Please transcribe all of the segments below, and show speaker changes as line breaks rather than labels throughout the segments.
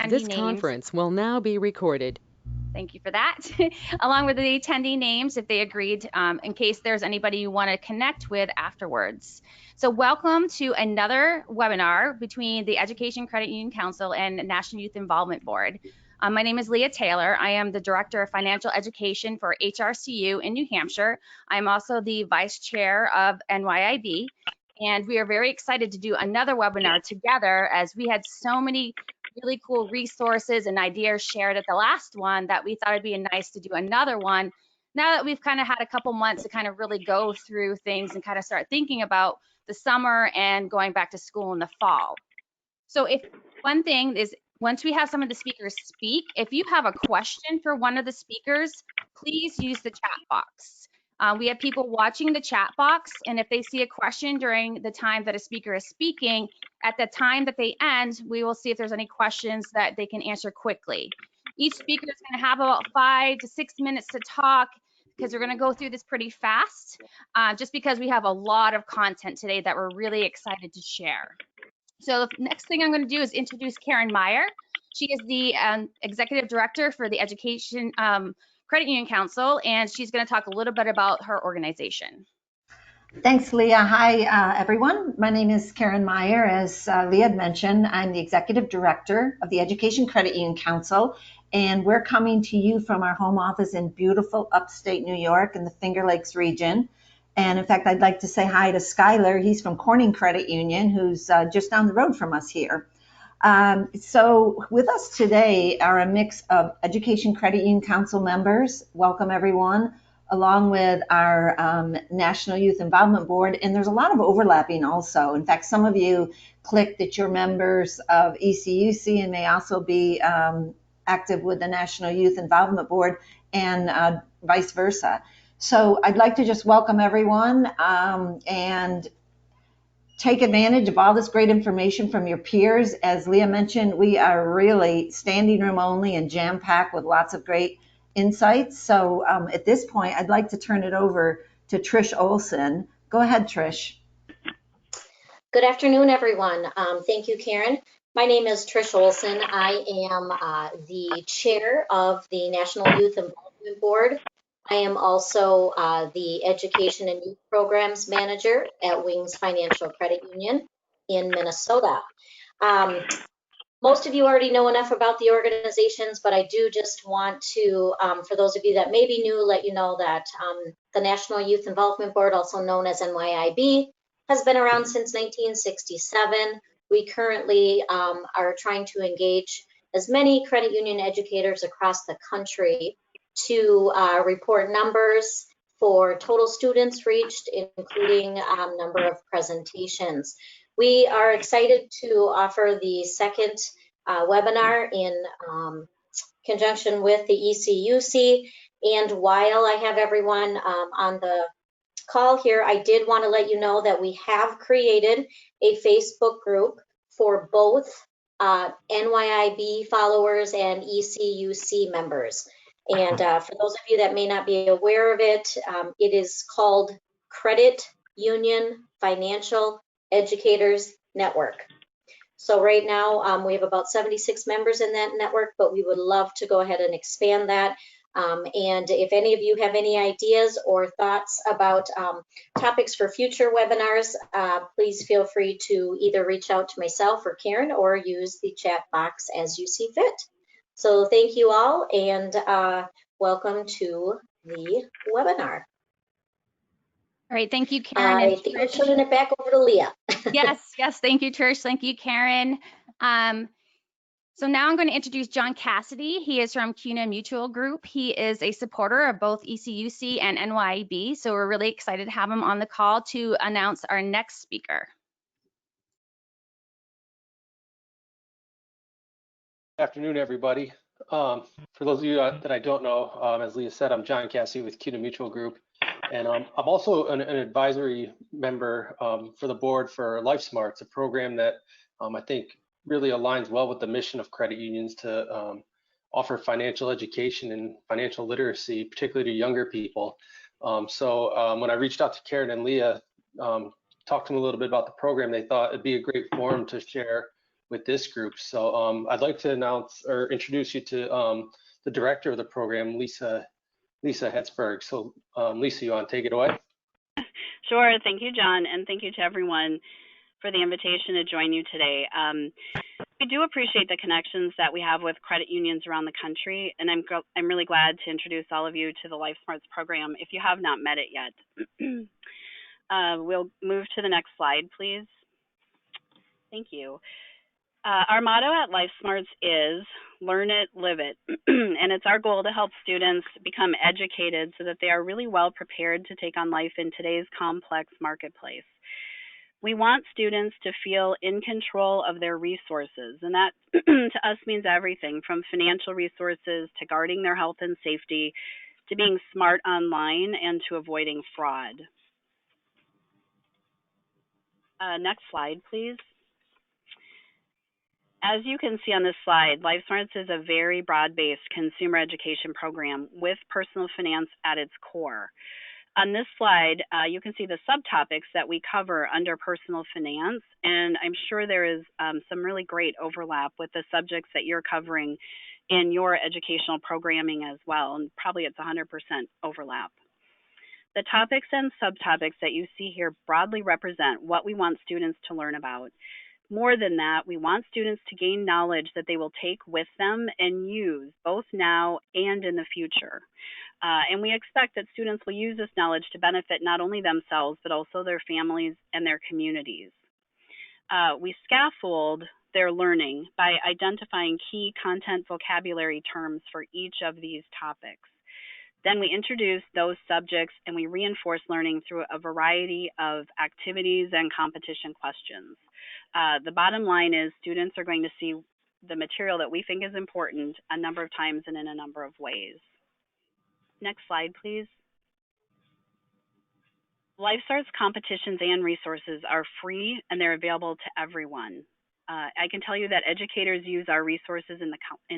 This
names.
conference will now be recorded.
Thank you for that. Along with the attendee names, if they agreed, in case there's anybody you want to connect with afterwards. So welcome to another webinar between the Education Credit Union Council and National Youth Involvement Board. My name is Leah Taylor. I am the Director of Financial Education for HRCU in New Hampshire. I'm also the Vice Chair of NYIB, and we are very excited to do another webinar together as we had so many really cool resources and ideas shared at the last one that we thought it'd be nice to do another one now that we've kind of had a couple months to kind of really go through things and kind of start thinking about the summer and going back to school in the fall. So if one thing is, once we have some of the speakers speak, if you have a question for one of the speakers, please use the chat box. We have people watching the chat box, and if they see a question during the time that a speaker is speaking, at the time that they end, we will see if there's any questions that they can answer quickly. Each speaker is going to have about 5 to 6 minutes to talk because we're going to go through this pretty fast, just because we have a lot of content today that we're really excited to share. So the next thing I'm going to do is introduce Karen Meyer. She is the Executive Director for the Education Credit Union Council, and she's going to talk a little bit about her organization.
Thanks, Leah. Hi, everyone. My name is Karen Meyer. As Leah had mentioned, I'm the Executive Director of the Education Credit Union Council, and we're coming to you from our home office in beautiful upstate New York in the Finger Lakes region. And in fact, I'd like to say hi to Skylar. He's from Corning Credit Union, who's just down the road from us here. So with us today are a mix of Education Credit Union Council members. Welcome, everyone, along with our National Youth Involvement Board. And there's a lot of overlapping also. In fact, some of you clicked that you're members of ECUC and may also be active with the National Youth Involvement Board and vice versa. So I'd like to just welcome everyone and take advantage of all this great information from your peers. As Leah mentioned, we are really standing room only and jam-packed with lots of great insights. So at this point, I'd like to turn it over to Trish Olson. Go ahead, Trish.
Good afternoon, everyone. Thank you, Karen. My name is Trish Olson. I am the chair of the National Youth Involvement Board. I am also the Education and Youth Programs Manager at Wings Financial Credit Union in Minnesota. Most of you already know enough about the organizations, but I do just want to, for those of you that may be new, let you know that the National Youth Involvement Board, also known as NYIB, has been around since 1967. We currently are trying to engage as many credit union educators across the country to report numbers for total students reached, including number of presentations. We are excited to offer the second webinar in conjunction with the ECUC. And while I have everyone on the call here, I did want to let you know that we have created a Facebook group for both NYIB followers and ECUC members. And for those of you that may not be aware of it, it is called Credit Union Financial Educators Network. So right now we have about 76 members in that network, but we would love to go ahead and expand that. And if any of you have any ideas or thoughts about topics for future webinars, please feel free to either reach out to myself or Karen or use the chat box as you see fit. So thank you all, and welcome to the webinar.
All right, thank you, Karen.
I think I'm turning it back over to Leah.
Yes, thank you, Trish. Thank you, Karen. So now I'm going to introduce John Cassidy. He is from CUNA Mutual Group. He is a supporter of both ECUC and NYIB, so we're really excited to have him on the call to announce our next speaker.
Good afternoon, everybody. For those of you that I don't know, as Leah said, I'm John Cassidy with CUNA Mutual Group, and I'm also an advisory member for the board for LifeSmart. It's a program that I think really aligns well with the mission of credit unions to offer financial education and financial literacy, particularly to younger people. So when I reached out to Karen and Leah, talked to them a little bit about the program, they thought it'd be a great forum to share with this group. So I'd like to announce or introduce you to the director of the program, Lisa Hetzberg. So Lisa, you want to take it away?
Sure. Thank you, John, and thank you to everyone for the invitation to join you today. We do appreciate the connections that we have with credit unions around the country, and I'm really glad to introduce all of you to the LifeSmarts program if you have not met it yet. We'll move to the next slide, please. Thank you. Our motto at LifeSmarts is learn it, live it. And it's our goal to help students become educated so that they are really well prepared to take on life in today's complex marketplace. We want students to feel in control of their resources, and that to us means everything from financial resources to guarding their health and safety to being smart online and to avoiding fraud. Next slide, please. As you can see on this slide, LifeSmarts is a very broad-based consumer education program with personal finance at its core. On this slide, you can see the subtopics that we cover under personal finance, and I'm sure there is some really great overlap with the subjects that you're covering in your educational programming as well, and probably it's 100% overlap. The topics and subtopics that you see here broadly represent what we want students to learn about. More than that, we want students to gain knowledge that they will take with them and use both now and in the future. And we expect that students will use this knowledge to benefit not only themselves, but also their families and their communities. We scaffold their learning by identifying key content vocabulary terms for each of these topics. Then we introduce those subjects and we reinforce learning through a variety of activities and competition questions. The bottom line is students are going to see the material that we think is important a number of times and in a number of ways. Next slide, please. LifeSmarts competitions and resources are free and they're available to everyone. I can tell you that educators use our resources in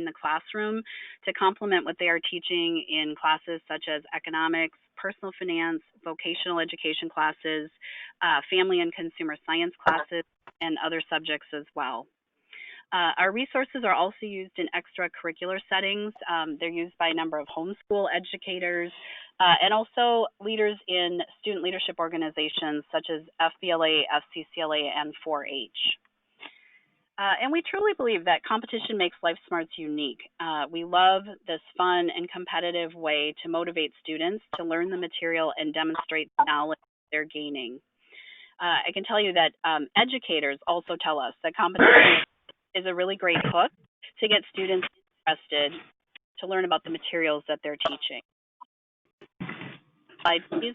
the classroom to complement what they are teaching in classes such as economics, personal finance, vocational education classes, family and consumer science classes, and other subjects as well. Our resources are also used in extracurricular settings. They're used by a number of homeschool educators and also leaders in student leadership organizations such as FBLA, FCCLA, and 4-H. And we truly believe that competition makes LifeSmarts unique. We love this fun and competitive way to motivate students to learn the material and demonstrate the knowledge they're gaining. I can tell you that educators also tell us that competition is a really great hook to get students interested to learn about the materials that they're teaching. Slide, please.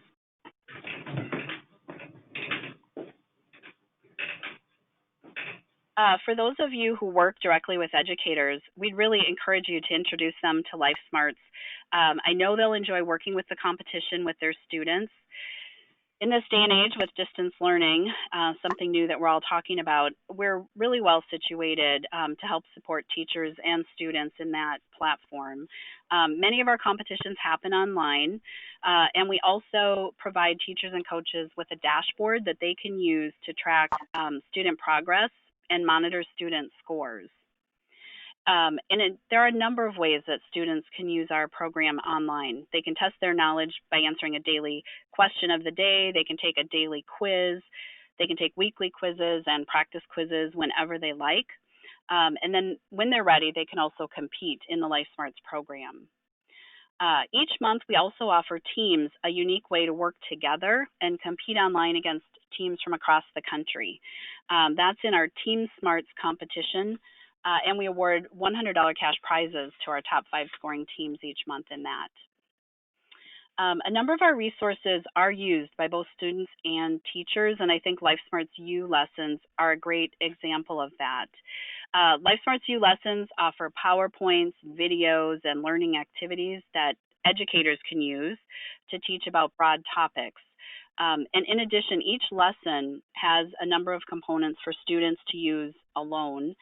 For those of you who work directly with educators, we'd really encourage you to introduce them to LifeSmarts. I know they'll enjoy working with the competition with their students. In this day and age with distance learning, something new that we're all talking about, we're really well situated to help support teachers and students in that platform. Many of our competitions happen online, and we also provide teachers and coaches with a dashboard that they can use to track student progress and monitor student scores. There are a number of ways that students can use our program online. They can test their knowledge by answering a daily question of the day. They can take a daily quiz. They can take weekly quizzes and practice quizzes whenever they like. And then when they're ready, they can also compete in the LifeSmarts program. Each month, we also offer teams a unique way to work together and compete online against teams from across the country. That's in our Team Smarts competition, and we award $100 cash prizes to our top 5 scoring teams each month in that. A number of our resources are used by both students and teachers, and I think LifeSmarts U lessons are a great example of that. LifeSmarts U lessons offer PowerPoints, videos, and learning activities that educators can use to teach about broad topics. And in addition, each lesson has a number of components for students to use alone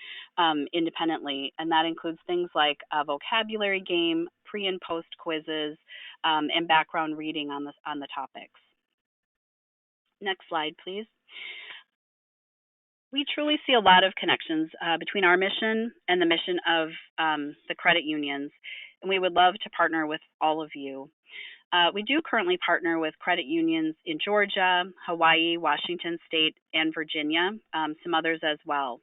independently, and that includes things like a vocabulary game, pre and post quizzes, and background reading on the topics. Next slide, please. We truly see a lot of connections between our mission and the mission of the credit unions, and we would love to partner with all of you. We do currently partner with credit unions in Georgia, Hawaii, Washington State, and Virginia, some others as well.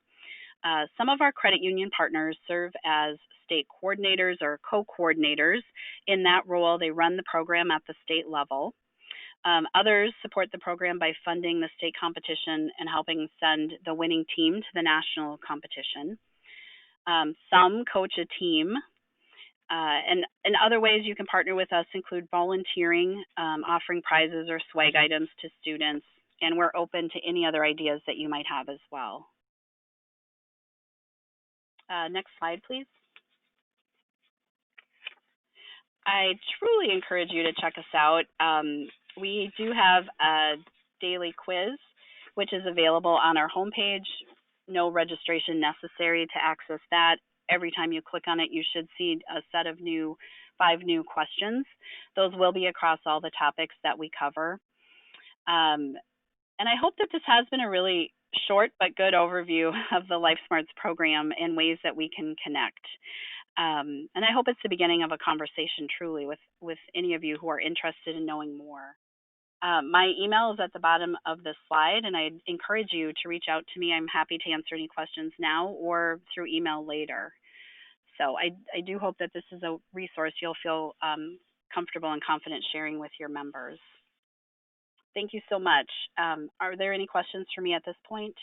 Some of our credit union partners serve as state coordinators or co-coordinators. In that role, they run the program at the state level. Others support the program by funding the state competition and helping send the winning team to the national competition. Some coach a team. And other ways you can partner with us include volunteering, offering prizes or swag items to students, and we're open to any other ideas that you might have as well. Next slide, please. I truly encourage you to check us out. We do have a daily quiz, which is available on our homepage. No registration necessary to access that. Every time you click on it, you should see a set of 5 new questions. Those will be across all the topics that we cover. And I hope that this has been a really short but good overview of the LifeSmarts program and ways that we can connect. And I hope it's the beginning of a conversation truly with any of you who are interested in knowing more. My email is at the bottom of this slide, and I encourage you to reach out to me. I'm happy to answer any questions now or through email later. So I do hope that this is a resource you'll feel comfortable and confident sharing with your members. Thank you so much. Are there any questions for me at this point?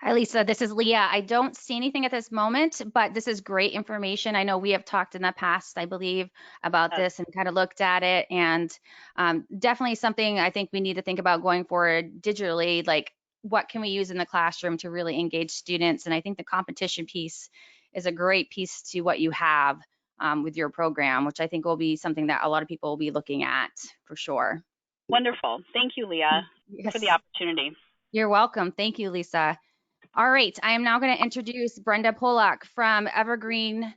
Hi, Lisa. This is Leah. I don't see anything at this moment, but this is great information. I know we have talked in the past, I believe, about this and kind of looked at it, and definitely something I think we need to think about going forward digitally, like what can we use in the classroom to really engage students? And I think the competition piece is a great piece to what you have with your program, which I think will be something that a lot of people will be looking at for sure.
Wonderful. Thank you, Leah, for the opportunity.
You're welcome. Thank you, Lisa. All right, I am now going to introduce Brenda Polak from Evergreen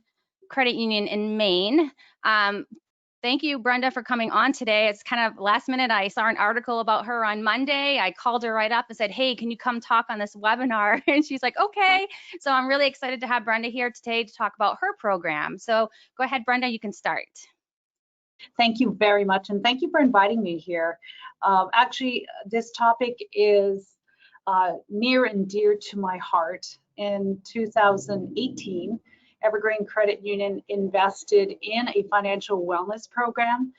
Credit Union in Maine. Thank you, Brenda, for coming on today. It's kind of last minute. I saw an article about her on Monday. I called her right up and said, hey, can you come talk on this webinar? And she's like, okay. So I'm really excited to have Brenda here today to talk about her program. So go ahead, Brenda, you can start.
Thank you very much, and thank you for inviting me here. Actually, this topic is near and dear to my heart. In 2018, Evergreen Credit Union invested in a financial wellness program,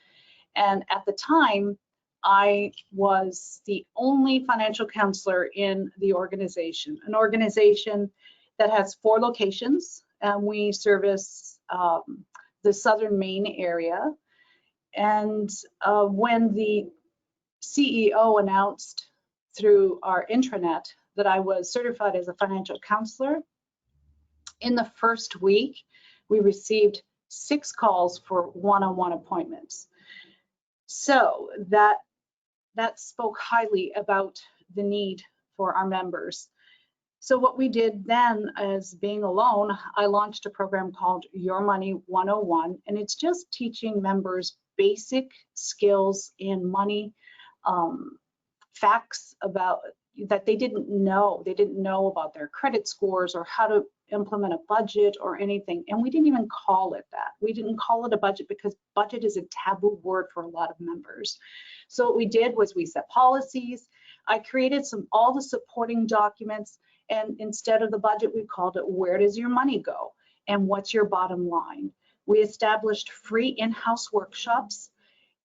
and at the time, I was the only financial counselor in the organization, an organization that has 4 locations, and we service the southern Maine area. And when the CEO announced through our intranet that I was certified as a financial counselor, in the first week, we received 6 calls for one-on-one appointments. So that spoke highly about the need for our members. So what we did then, as being alone, I launched a program called Your Money 101, and it's just teaching members basic skills in money, facts about that they didn't know. They didn't know about their credit scores or how to implement a budget or anything. And we didn't even call it that. We didn't call it a budget because budget is a taboo word for a lot of members. So what we did was we set policies. I created all the supporting documents, and instead of the budget, we called it Where Does Your Money Go? And What's Your Bottom Line? We established free in-house workshops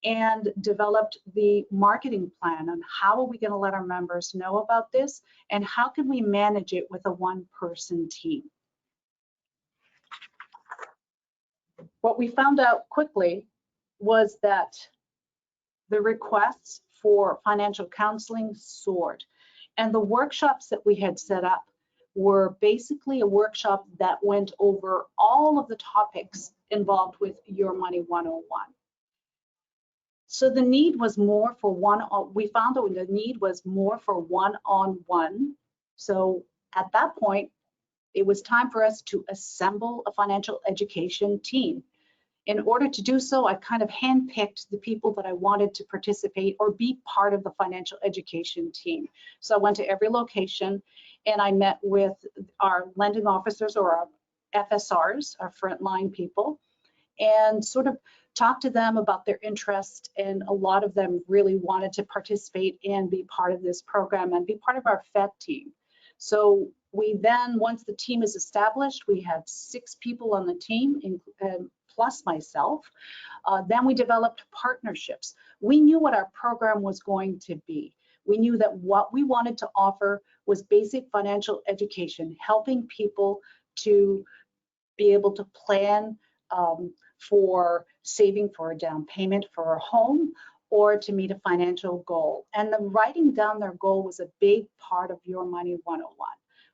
and developed the marketing plan on how are we going to let our members know about this and how can we manage it with a one-person team. What we found out quickly was that the requests for financial counseling soared, and the workshops that we had set up were basically a workshop that went over all of the topics involved with Your Money 101. So the need was more for we found that the need was more for one-on-one. So at that point, it was time for us to assemble a financial education team. In order to do so, I kind of handpicked the people that I wanted to participate or be part of the financial education team. So I went to every location and I met with our lending officers or our FSRs, our frontline people, and sort of talked to them about their interest. And a lot of them really wanted to participate and be part of this program and be part of our FED team. So we then, once the team is established, we had 6 people on the team, plus myself. Then we developed partnerships. We knew what our program was going to be. We knew that what we wanted to offer was basic financial education, helping people to be able to plan for saving for a down payment for a home or to meet a financial goal. And the writing down their goal was a big part of Your Money 101.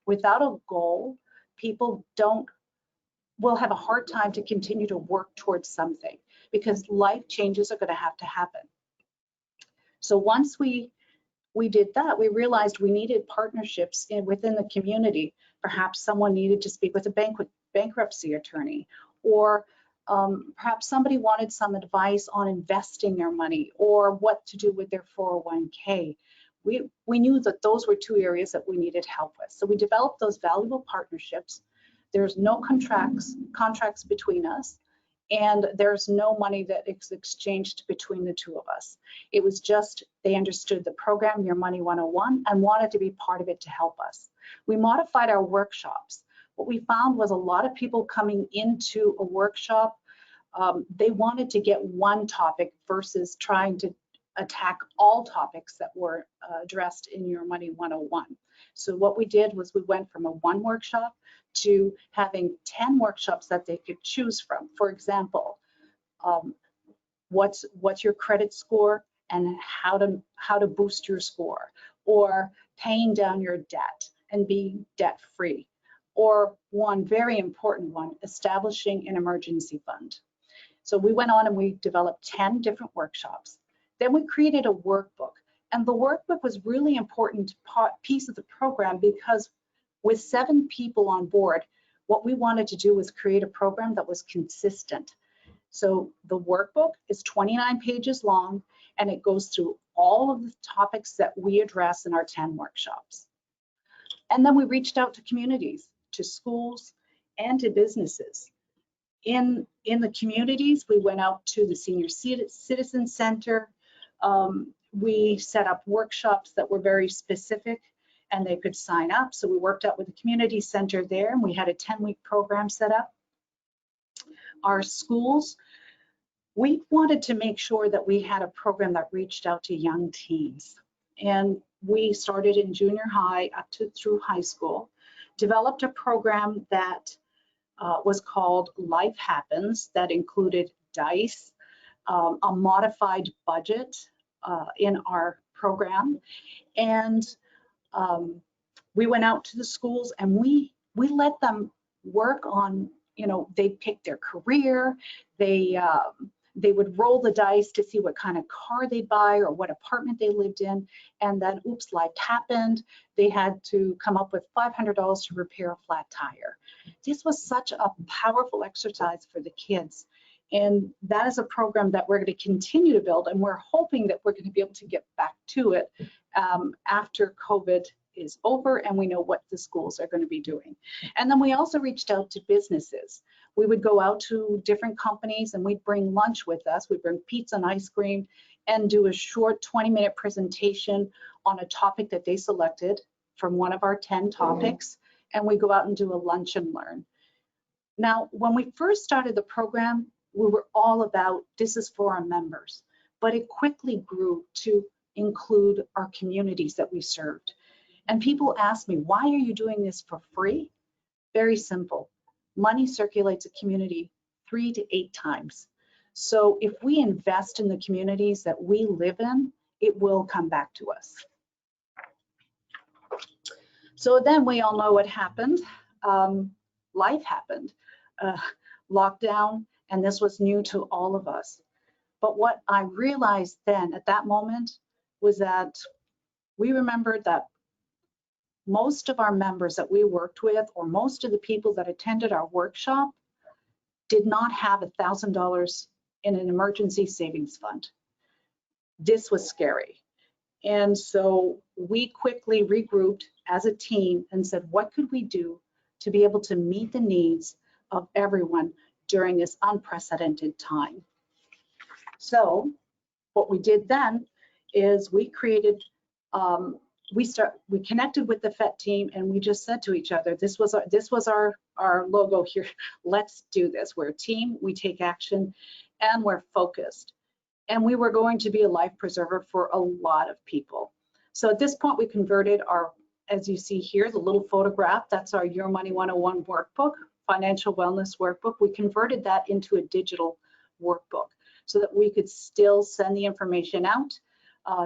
Without a goal, people will have a hard time to continue to work towards something because life changes are going to have to happen. So once we did that, we realized we needed partnerships within the community. Perhaps someone needed to speak with a bankruptcy attorney, or perhaps somebody wanted some advice on investing their money or what to do with their 401k. We knew that those were 2 areas that we needed help with. So we developed those valuable partnerships. There's no contracts between us, and there's no money that is exchanged between the 2 of us. It was just they understood the program, Your Money 101, and wanted to be part of it to help us. We modified our workshops. What we found was a lot of people coming into a workshop, they wanted to get one topic versus trying to attack all topics that were addressed in Your Money 101. So what we did was we went from a 1 workshop to having 10 workshops that they could choose from. For example, what's your credit score and how to boost your score, or paying down your debt and being debt free, or one very important one, establishing an emergency fund. So we went on and we developed 10 different workshops. Then we created a workbook, and the workbook was really important piece of the program because with 7 people on board, what we wanted to do was create a program that was consistent. So the workbook is 29 pages long, and it goes through all of the topics that we address in our 10 workshops. And then we reached out to communities, to schools, and to businesses. In the communities, we went out to the Senior Citizen Center. We set up workshops that were very specific and they could sign up. So we worked out with the community center there, and we had a 10-week program set up. Our schools, we wanted to make sure that we had a program that reached out to young teens. And we started in junior high up through high school, developed a program that was called Life Happens, that included DICE, a modified budget in our program. And we went out to the schools and we let them work on, they picked their career, they would roll the dice to see what kind of car they buy or what apartment they lived in, and then oops, life happened. They had to come up with $500 to repair a flat tire. This was such a powerful exercise for the kids. And that is a program that we're going to continue to build, and we're hoping that we're going to be able to get back to it after COVID is over and we know what the schools are going to be doing. And then we also reached out to businesses. We would go out to different companies and we'd bring lunch with us. We'd bring pizza and ice cream and do a short 20-minute presentation on a topic that they selected from one of our 10 topics. And we go out and do a lunch and learn. Now, when we first started the program, we were all about this is for our members, but it quickly grew to include our communities that we served. And people ask me, why are you doing this for free? Very simple. Money circulates a community 3 to 8 times. So if we invest in the communities that we live in, it will come back to us. So then we all know what happened. Life happened, lockdown, and this was new to all of us. But what I realized then at that moment was that we remembered that most of our members that we worked with, or most of the people that attended our workshop, did not have $1,000 in an emergency savings fund. This was scary. And so we quickly regrouped as a team and said, what could we do to be able to meet the needs of everyone during this unprecedented time? So what we did then is we created, we connected with the FET team, and we just said to each other, this was our logo here. Let's do this. We're a team, we take action, and we're focused. And we were going to be a life preserver for a lot of people. So at this point, we converted our, as you see here, the little photograph, that's our Your Money 101 workbook, financial wellness workbook. We converted that into a digital workbook so that we could still send the information out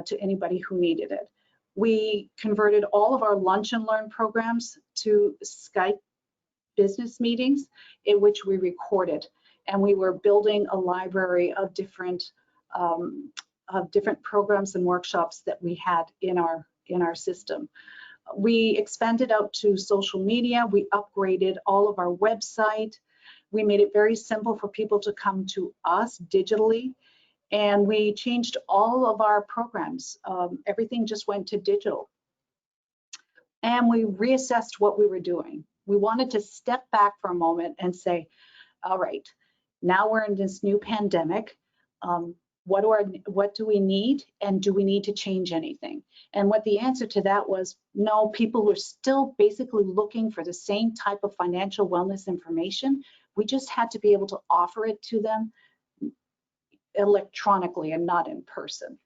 to anybody who needed it. We converted all of our lunch and learn programs to Skype business meetings in which we recorded, and we were building a library of different programs and workshops that we had in our system. We expanded out to social media. We upgraded all of our website. We made it very simple for people to come to us digitally, and we changed all of our programs. Everything just went to digital. And we reassessed what we were doing. We wanted to step back for a moment and say, all right, now we're in this new pandemic. What do we need, and do we need to change anything? And what the answer to that was, no, people were still basically looking for the same type of financial wellness information. We just had to be able to offer it to them electronically and not in person.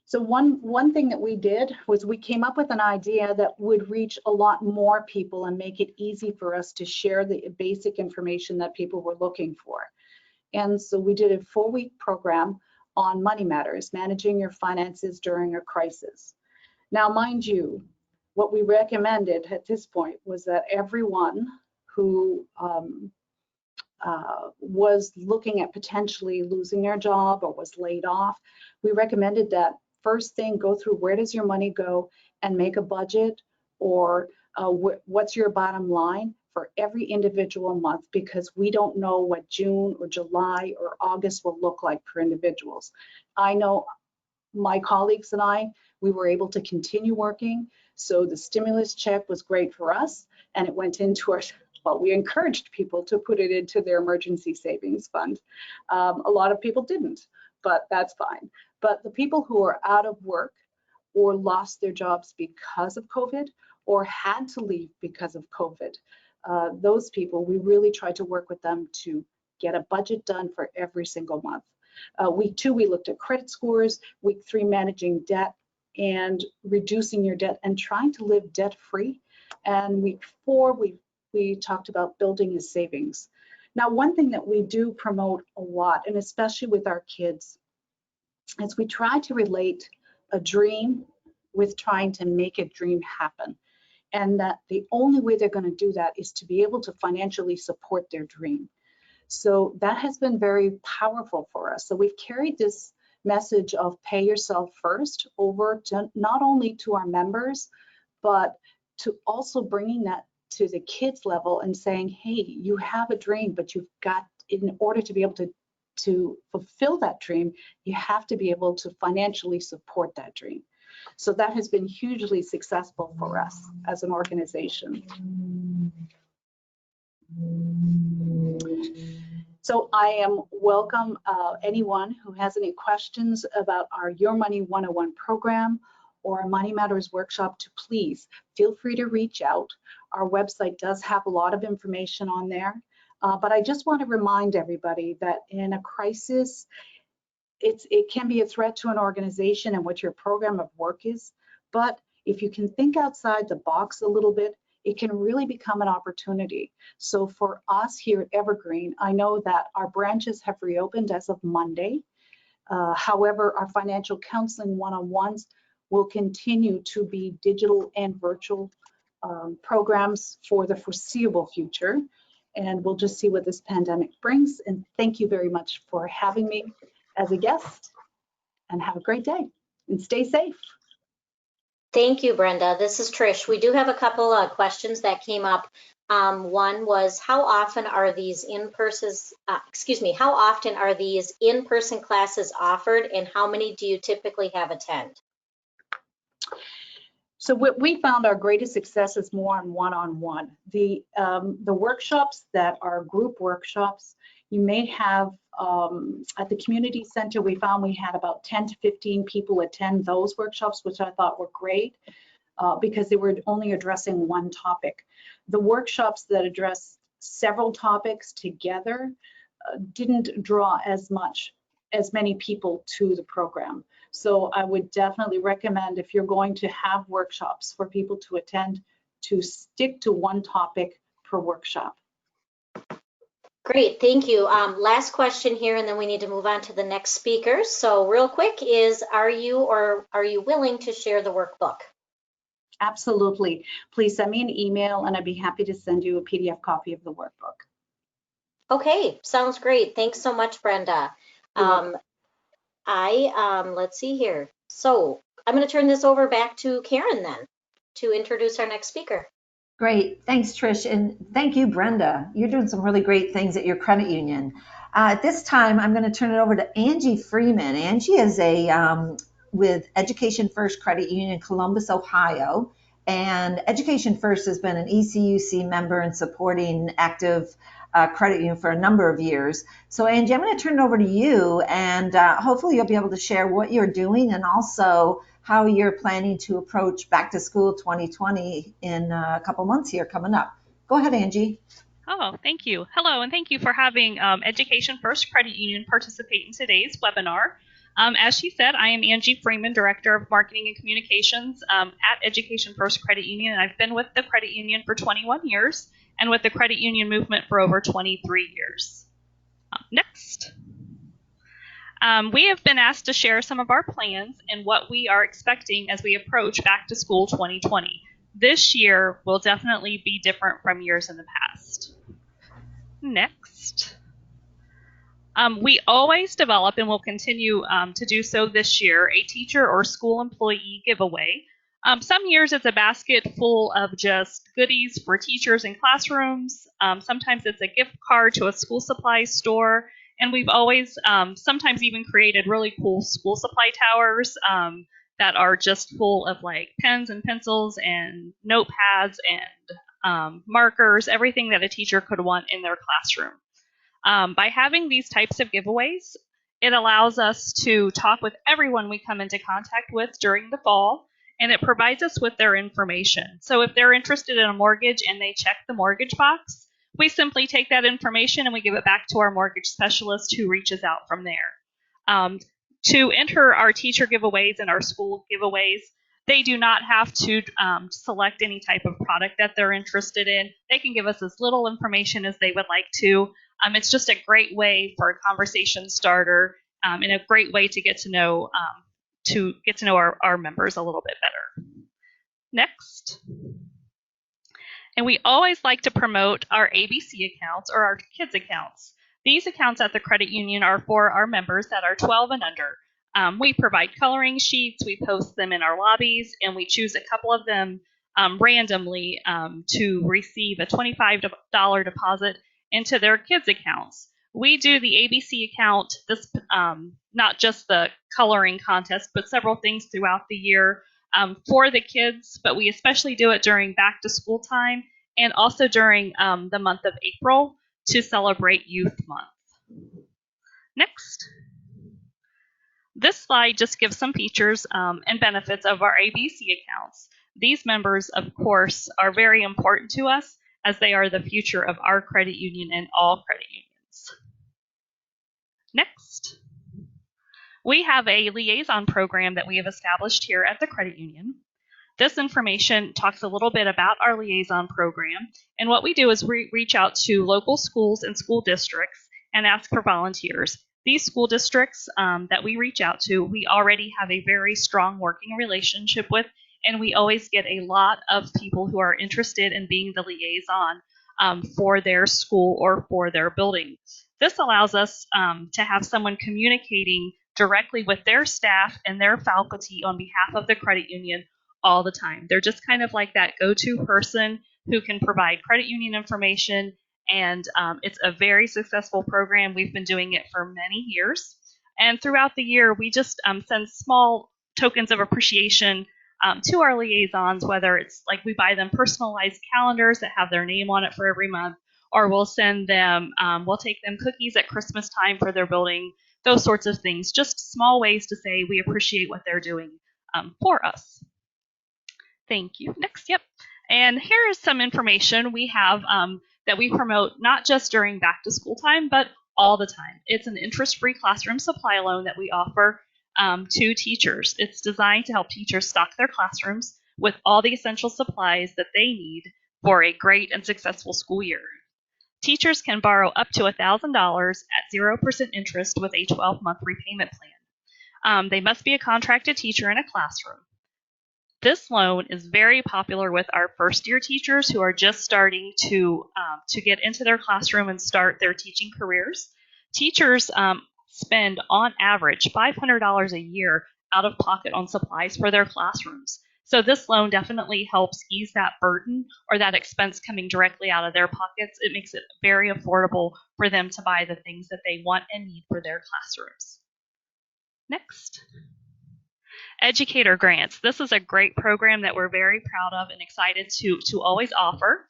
So one thing that we did was we came up with an idea that would reach a lot more people and make it easy for us to share the basic information that people were looking for. And so we did a 4-week program on money matters, managing your finances during a crisis. Now, mind you, what we recommended at this point was that everyone who was looking at potentially losing their job or was laid off, we recommended that first thing, go through where does your money go and make a budget, or what's your bottom line for every individual month, because we don't know what June or July or August will look like for individuals. I know my colleagues and I, we were able to continue working, so the stimulus check was great for us, and it went into our, well, we encouraged people to put it into their emergency savings fund. A lot of people didn't, but that's fine. But the people who are out of work or lost their jobs because of COVID or had to leave because of COVID, those people, we really tried to work with them to get a budget done for every single month. Week 2, we looked at credit scores. Week 3, managing debt and reducing your debt and trying to live debt-free. And week 4, we talked about building a savings. Now, one thing that we do promote a lot, and especially with our kids, is we try to relate a dream with trying to make a dream happen. And that the only way they're going to do that is to be able to financially support their dream. So that has been very powerful for us. So we've carried this message of pay yourself first over to not only to our members, but to also bringing that to the kids level and saying, hey, you have a dream, but you've got, in order to be able to fulfill that dream, you have to be able to financially support that dream. So that has been hugely successful for us as an organization. So I am welcome anyone who has any questions about our Your Money 101 program or a Money Matters workshop to please feel free to reach out. Our website does have a lot of information on there. But I just want to remind everybody that in a crisis, it can be a threat to an organization and what your program of work is. But if you can think outside the box a little bit, it can really become an opportunity. So for us here at Evergreen, I know that our branches have reopened as of Monday. However, our financial counseling one-on-ones will continue to be digital and virtual programs for the foreseeable future. And we'll just see what this pandemic brings. And thank you very much for having me as a guest, and have a great day and stay safe.
Thank you, Brenda. This is Trish. We do have a couple of questions that came up. One was, how often are these in-person, how often are these in-person classes offered, and how many do you typically have attend?
So what we found our greatest success is more on one-on-one. The workshops that are group workshops, you may have at the community center, we found we had about 10 to 15 people attend those workshops, which I thought were great because they were only addressing one topic. The workshops that address several topics together didn't draw as many people to the program. So I would definitely recommend, if you're going to have workshops for people to attend, to stick to one topic per workshop.
Great, thank you. Last question here, and then we need to move on to the next speaker. So real quick is, are you willing to share the workbook?
Absolutely. Please send me an email and I'd be happy to send you a PDF copy of the workbook.
Okay, sounds great. Thanks so much, Brenda. Let's see here. So I'm going to turn this over back to Karen then to introduce our next speaker.
Great. Thanks, Trish. And thank you, Brenda. You're doing some really great things at your credit union. At this time, I'm going to turn it over to Angie Freeman. Angie is with Education First Credit Union in Columbus, Ohio. And Education First has been an ECUC member and supporting active credit union for a number of years. So Angie, I'm going to turn it over to you, and hopefully you'll be able to share what you're doing and also how you're planning to approach Back to School 2020 in a couple months here coming up. Go ahead, Angie.
Oh, thank you. Hello, and thank you for having Education First Credit Union participate in today's webinar. As she said, I am Angie Freeman, Director of Marketing and Communications at Education First Credit Union, and I've been with the credit union for 21 years and with the credit union movement for over 23 years. Next. We have been asked to share some of our plans and what we are expecting as we approach Back to School 2020. This year will definitely be different from years in the past. Next. We always develop and will continue to do so this year a teacher or school employee giveaway. Some years it's a basket full of just goodies for teachers and classrooms. Sometimes it's a gift card to a school supply store. And we've always sometimes even created really cool school supply towers that are just full of like pens and pencils and notepads and markers, everything that a teacher could want in their classroom. By having these types of giveaways, it allows us to talk with everyone we come into contact with during the fall, and it provides us with their information. So if they're interested in a mortgage and they check the mortgage box, we simply take that information and we give it back to our mortgage specialist who reaches out from there. To enter our teacher giveaways and our school giveaways, they do not have to select any type of product that they're interested in. They can give us as little information as they would like to. It's just a great way for a conversation starter and a great way to get to know our members a little bit better. Next. And we always like to promote our ABC accounts or our kids accounts. These accounts at the credit union are for our members that are 12 and under. We provide coloring sheets, we post them in our lobbies, and we choose a couple of them randomly to receive a $25 deposit into their kids accounts. We do the ABC account, this not just the coloring contest, but several things throughout the year for the kids, but we especially do it during back to school time and also during the month of April to celebrate Youth Month. Next. This slide just gives some features and benefits of our ABC accounts. These members, of course, are very important to us as they are the future of our credit union and all credit unions. Next. We have a liaison program that we have established here at the credit union. This information talks a little bit about our liaison program, and what we do is we reach out to local schools and school districts and ask for volunteers. These school districts that we reach out to, we already have a very strong working relationship with, and we always get a lot of people who are interested in being the liaison for their school or for their building. This allows us to have someone communicating directly with their staff and their faculty on behalf of the credit union all the time. They're just kind of like that go-to person who can provide credit union information, and it's a very successful program. We've been doing it for many years, and throughout the year, we just send small tokens of appreciation to our liaisons, whether it's like we buy them personalized calendars that have their name on it for every month, or we'll send them, we'll take them cookies at Christmas time for their building, those sorts of things. Just small ways to say we appreciate what they're doing for us. Thank you. Next, yep. And here is some information we have that we promote not just during back to school time, but all the time. It's an interest-free classroom supply loan that we offer to teachers. It's designed to help teachers stock their classrooms with all the essential supplies that they need for a great and successful school year. Teachers can borrow up to $1,000 at 0% interest with a 12-month repayment plan. They must be a contracted teacher in a classroom. This loan is very popular with our first-year teachers who are just starting to get into their classroom and start their teaching careers. Teachers spend, on average, $500 a year out of pocket on supplies for their classrooms. So this loan definitely helps ease that burden or that expense coming directly out of their pockets. It makes it very affordable for them to buy the things that they want and need for their classrooms. Next. Educator grants. This is a great program that we're very proud of and excited to always offer.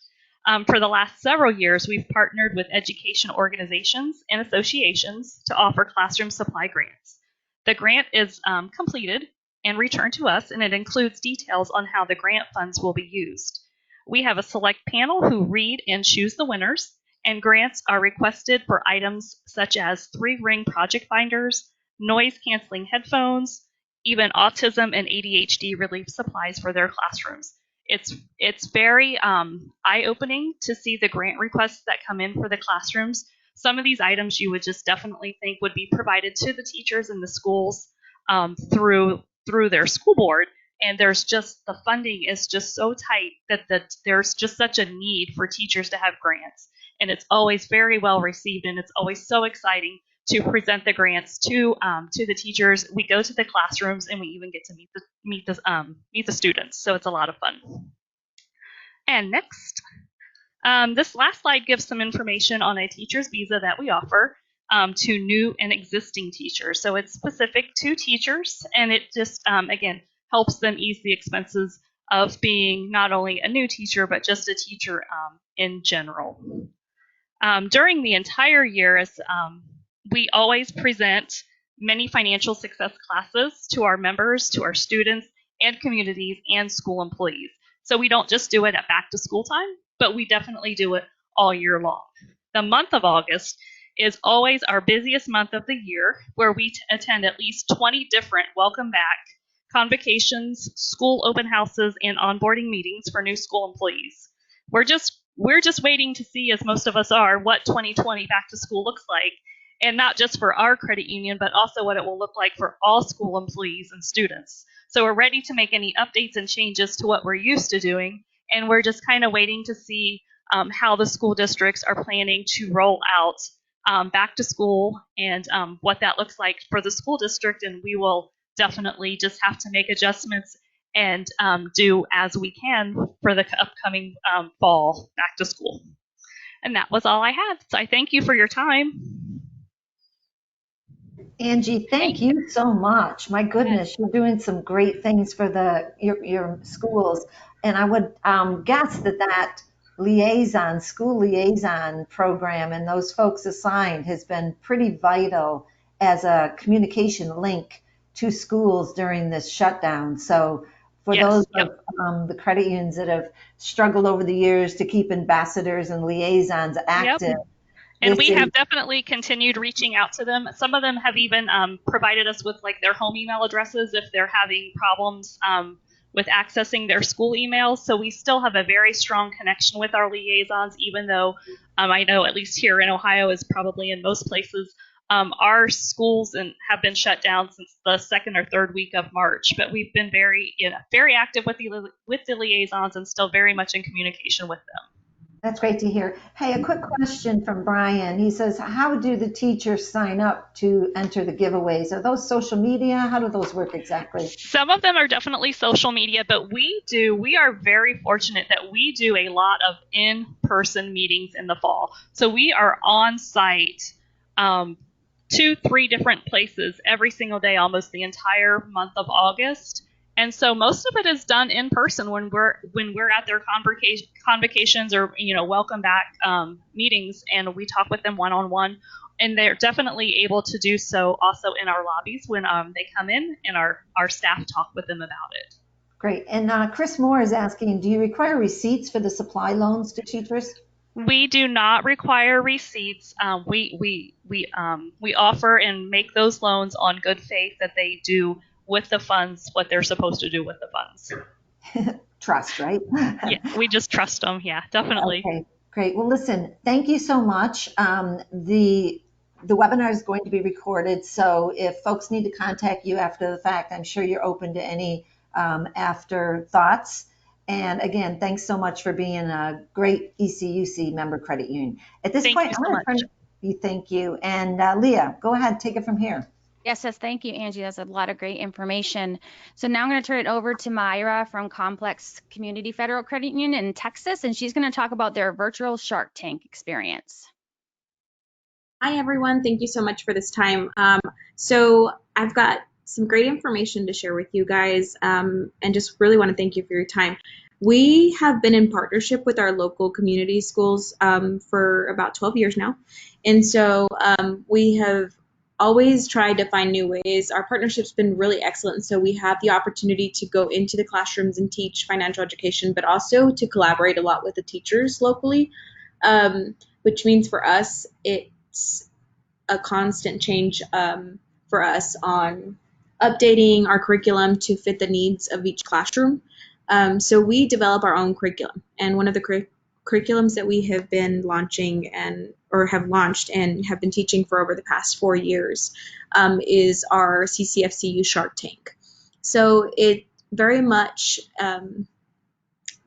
For the last several years, we've partnered with education organizations and associations to offer classroom supply grants. The grant is completed and returned to us, and it includes details on how the grant funds will be used. We have a select panel who read and choose the winners, and grants are requested for items such as 3-ring project binders, noise-canceling headphones, even autism and ADHD relief supplies for their classrooms. It's very eye-opening to see the grant requests that come in for the classrooms. Some of these items you would just definitely think would be provided to the teachers in the schools through their school board, and there's just, the funding is just so tight that there's just such a need for teachers to have grants, and it's always very well received, and it's always so exciting to present the grants to the teachers. We go to the classrooms, and we even get to meet the students. So it's a lot of fun. And next, this last slide gives some information on a teacher's visa that we offer to new and existing teachers. So it's specific to teachers, and it just again helps them ease the expenses of being not only a new teacher but just a teacher in general. During the entire year, we always present many financial success classes to our members, to our students, and communities, and school employees. So we don't just do it at back to school time, but we definitely do it all year long. The month of August is always our busiest month of the year, where we attend at least 20 different welcome back convocations, school open houses, and onboarding meetings for new school employees. We're just waiting to see, as most of us are, what 2020 back to school looks like. And not just for our credit union, but also what it will look like for all school employees and students. So we're ready to make any updates and changes to what we're used to doing, and we're just kind of waiting to see how the school districts are planning to roll out back to school and what that looks like for the school district, and we will definitely just have to make adjustments and do as we can for the upcoming fall back to school. And that was all I had. So I thank you for your time.
Angie, thank you so much. My goodness, you're doing some great things for your schools. And I would guess that school liaison program and those folks assigned has been pretty vital as a communication link to schools during this shutdown. So for those of the credit unions that have struggled over the years to keep ambassadors and liaisons active,
and we have definitely continued reaching out to them. Some of them have even provided us with like their home email addresses if they're having problems with accessing their school emails. So we still have a very strong connection with our liaisons, even though I know at least here in Ohio, is probably in most places, our schools have been shut down since the 2nd or 3rd week of March. But we've been very active with the liaisons and still very much in communication with them.
That's great to hear. Hey, a quick question from Brian. He says, how do the teachers sign up to enter the giveaways? Are those social media? How do those work exactly?
Some of them are definitely social media, but we are very fortunate that we do a lot of in-person meetings in the fall. So we are on site 2-3 different places every single day, almost the entire month of August. And so most of it is done in person when we're at their convocations or welcome back meetings, and we talk with them one-on-one. And they're definitely able to do so also in our lobbies when they come in, and our staff talk with them about it.
Great. And Chris Moore is asking, do you require receipts for the supply loans to teachers?
We do not require receipts. We offer and make those loans on good faith that they do with the funds what they're supposed to do with the funds.
Trust, right?
Yeah, we just trust them. Yeah, definitely.
Okay, great. Well, listen, thank you so much. The webinar is going to be recorded, so if folks need to contact you after the fact, I'm sure you're open to any after thoughts. And again, thanks so much for being a great ECUC member credit union. At this point,
I'm going to turn
you. Thank you. And Leah, go ahead, take it from here.
Yes, thank you, Angie. That's a lot of great information. So now I'm going to turn it over to Myra from Complex Community Federal Credit Union in Texas, and she's going to talk about their virtual Shark Tank experience.
Hi, everyone. Thank you so much for this time. So I've got some great information to share with you guys, and just really want to thank you for your time. We have been in partnership with our local community schools for about 12 years now. And so we have always tried to find new ways. Our partnership's been really excellent. So we have the opportunity to go into the classrooms and teach financial education, but also to collaborate a lot with the teachers locally, which means for us, it's a constant change for us on updating our curriculum to fit the needs of each classroom. So we develop our own curriculum, and one of the curriculums that we have been launching have launched and have been teaching for over the past 4 years is our CCFCU Shark Tank. So it very much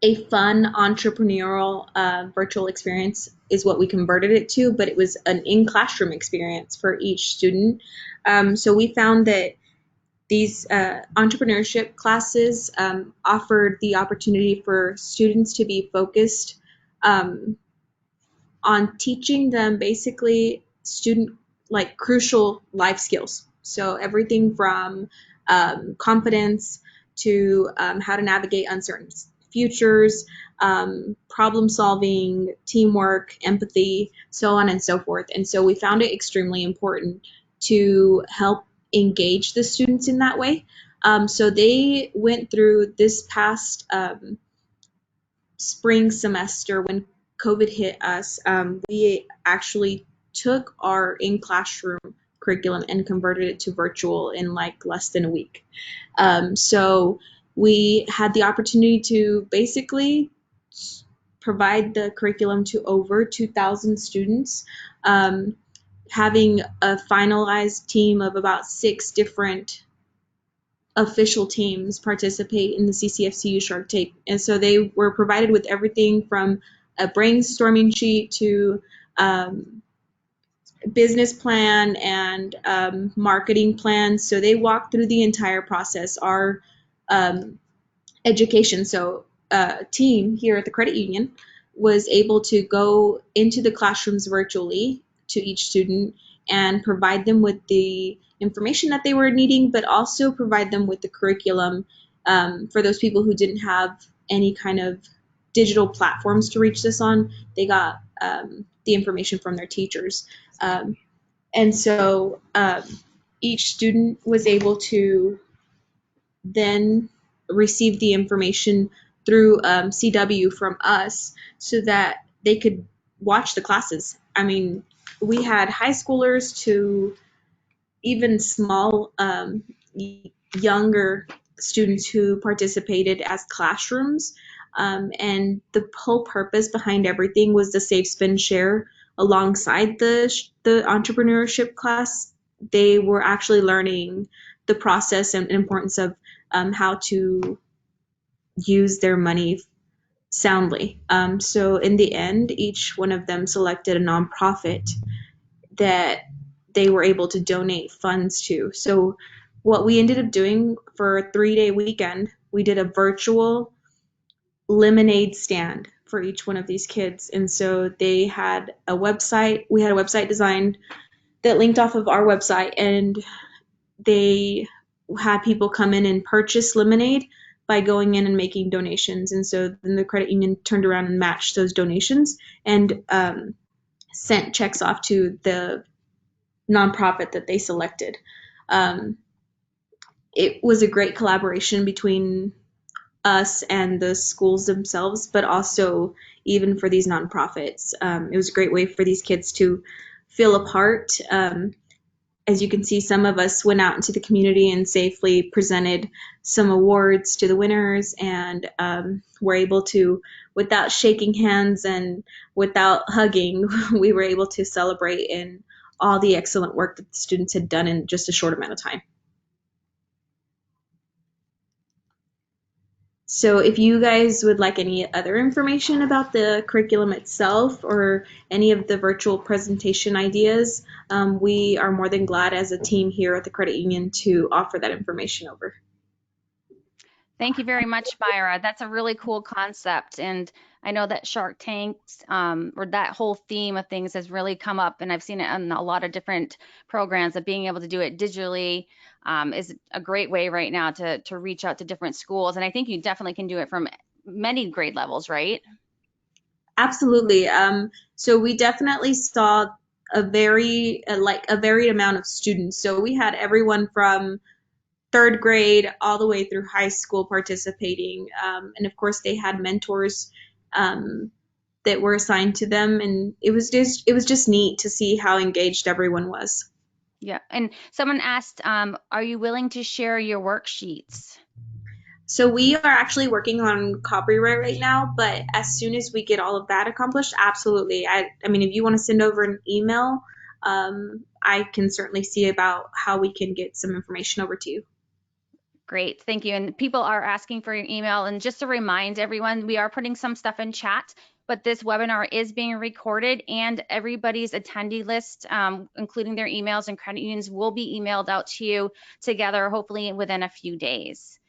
a fun entrepreneurial virtual experience is what we converted it to, but it was an in-classroom experience for each student. So we found that these entrepreneurship classes offered the opportunity for students to be focused on teaching them basically crucial life skills. So everything from confidence to how to navigate uncertain futures, problem solving, teamwork, empathy, so on and so forth. And so we found it extremely important to help engage the students in that way. So they went through this past spring semester when COVID hit us. We actually took our in-classroom curriculum and converted it to virtual in less than a week. So we had the opportunity to basically provide the curriculum to over 2,000 students, having a finalized team of about 6 different official teams participate in the CCFCU Shark Tank. And so they were provided with everything from a brainstorming sheet to business plan and marketing plan. So they walked through the entire process. Our education team here at the credit union was able to go into the classrooms virtually to each student and provide them with the information that they were needing, but also provide them with the curriculum for those people who didn't have any kind of digital platforms to reach this on. They got the information from their teachers. And so each student was able to then receive the information through CW from us so that they could watch the classes. I mean, we had high schoolers to even small, younger students who participated as classrooms. And the whole purpose behind everything was the Save, Spend, Share alongside the entrepreneurship class. They were actually learning the process and importance of how to use their money soundly. So in the end, each one of them selected a nonprofit that they were able to donate funds to. So what we ended up doing for a 3-day weekend, we did a virtual lemonade stand for each one of these kids. And so they had a website, we had a website designed that linked off of our website, and they had people come in and purchase lemonade by going in and making donations. And so then the credit union turned around and matched those donations and sent checks off to the nonprofit that they selected. It was a great collaboration between us and the schools themselves, but also even for these nonprofits. It was a great way for these kids to feel a part. As you can see, some of us went out into the community and safely presented some awards to the winners, and were able to, without shaking hands and without hugging, we were able to celebrate in all the excellent work that the students had done in just a short amount of time. So if you guys would like any other information about the curriculum itself or any of the virtual presentation ideas, we are more than glad as a team here at the credit union to offer that information over.
Thank you very much, Myra. That's a really cool concept. And I know that Shark Tanks, or that whole theme of things has really come up, and I've seen it in a lot of different programs, of being able to do it digitally is a great way right now to reach out to different schools. And I think you definitely can do it from many grade levels, right?
Absolutely. So we definitely saw a varied amount of students. So we had everyone from 3rd grade all the way through high school participating. And of course they had mentors that were assigned to them, and it was just neat to see how engaged everyone was.
Yeah. And someone asked, are you willing to share your worksheets?
So we are actually working on copyright right now, but as soon as we get all of that accomplished, absolutely. I mean, if you want to send over an email, I can certainly see about how we can get some information over to you.
Great, thank you. And people are asking for your email. And just to remind everyone, we are putting some stuff in chat, but this webinar is being recorded, and everybody's attendee list, including their emails and credit unions, will be emailed out to you together, hopefully within a few days.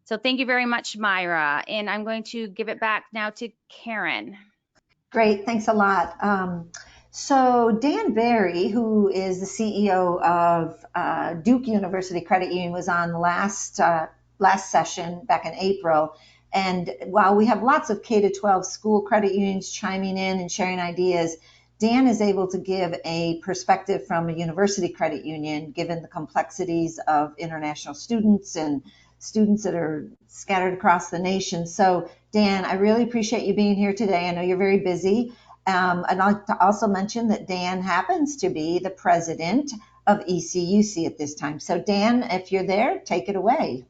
So thank you very much, Myra. And I'm going to give it back now to Karen.
Great, thanks a lot. So Dan Barry, who is the CEO of Duke University Credit Union, was on the last session back in April. And while we have lots of K-12 school credit unions chiming in and sharing ideas, Dan is able to give a perspective from a university credit union, given the complexities of international students and students that are scattered across the nation. So Dan, I really appreciate you being here today. I know you're very busy. And I'd like to also mention that Dan happens to be the president of ECUC at this time. So Dan, if you're there, take it away.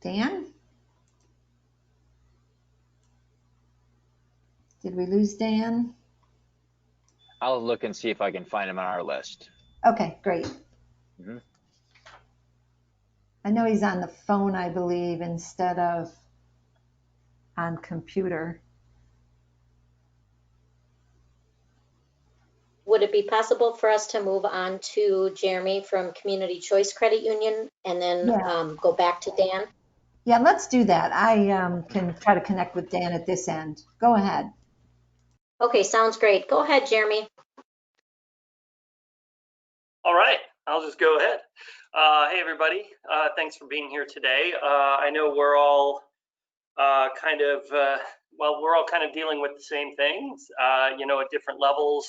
Dan? Did we lose Dan?
I'll look and see if I can find him on our list.
Okay, great.
Mm-hmm.
I know he's on the phone, I believe, instead of on computer.
Would it be possible for us to move on to Jeremy from Community Choice Credit Union and then go back to Dan?
Yeah, let's do that. I can try to connect with Dan at this end. Go ahead.
Okay, sounds great. Go ahead, Jeremy.
All right, I'll just go ahead. Hey, everybody. Thanks for being here today. I know we're all we're all kind of dealing with the same things, at different levels.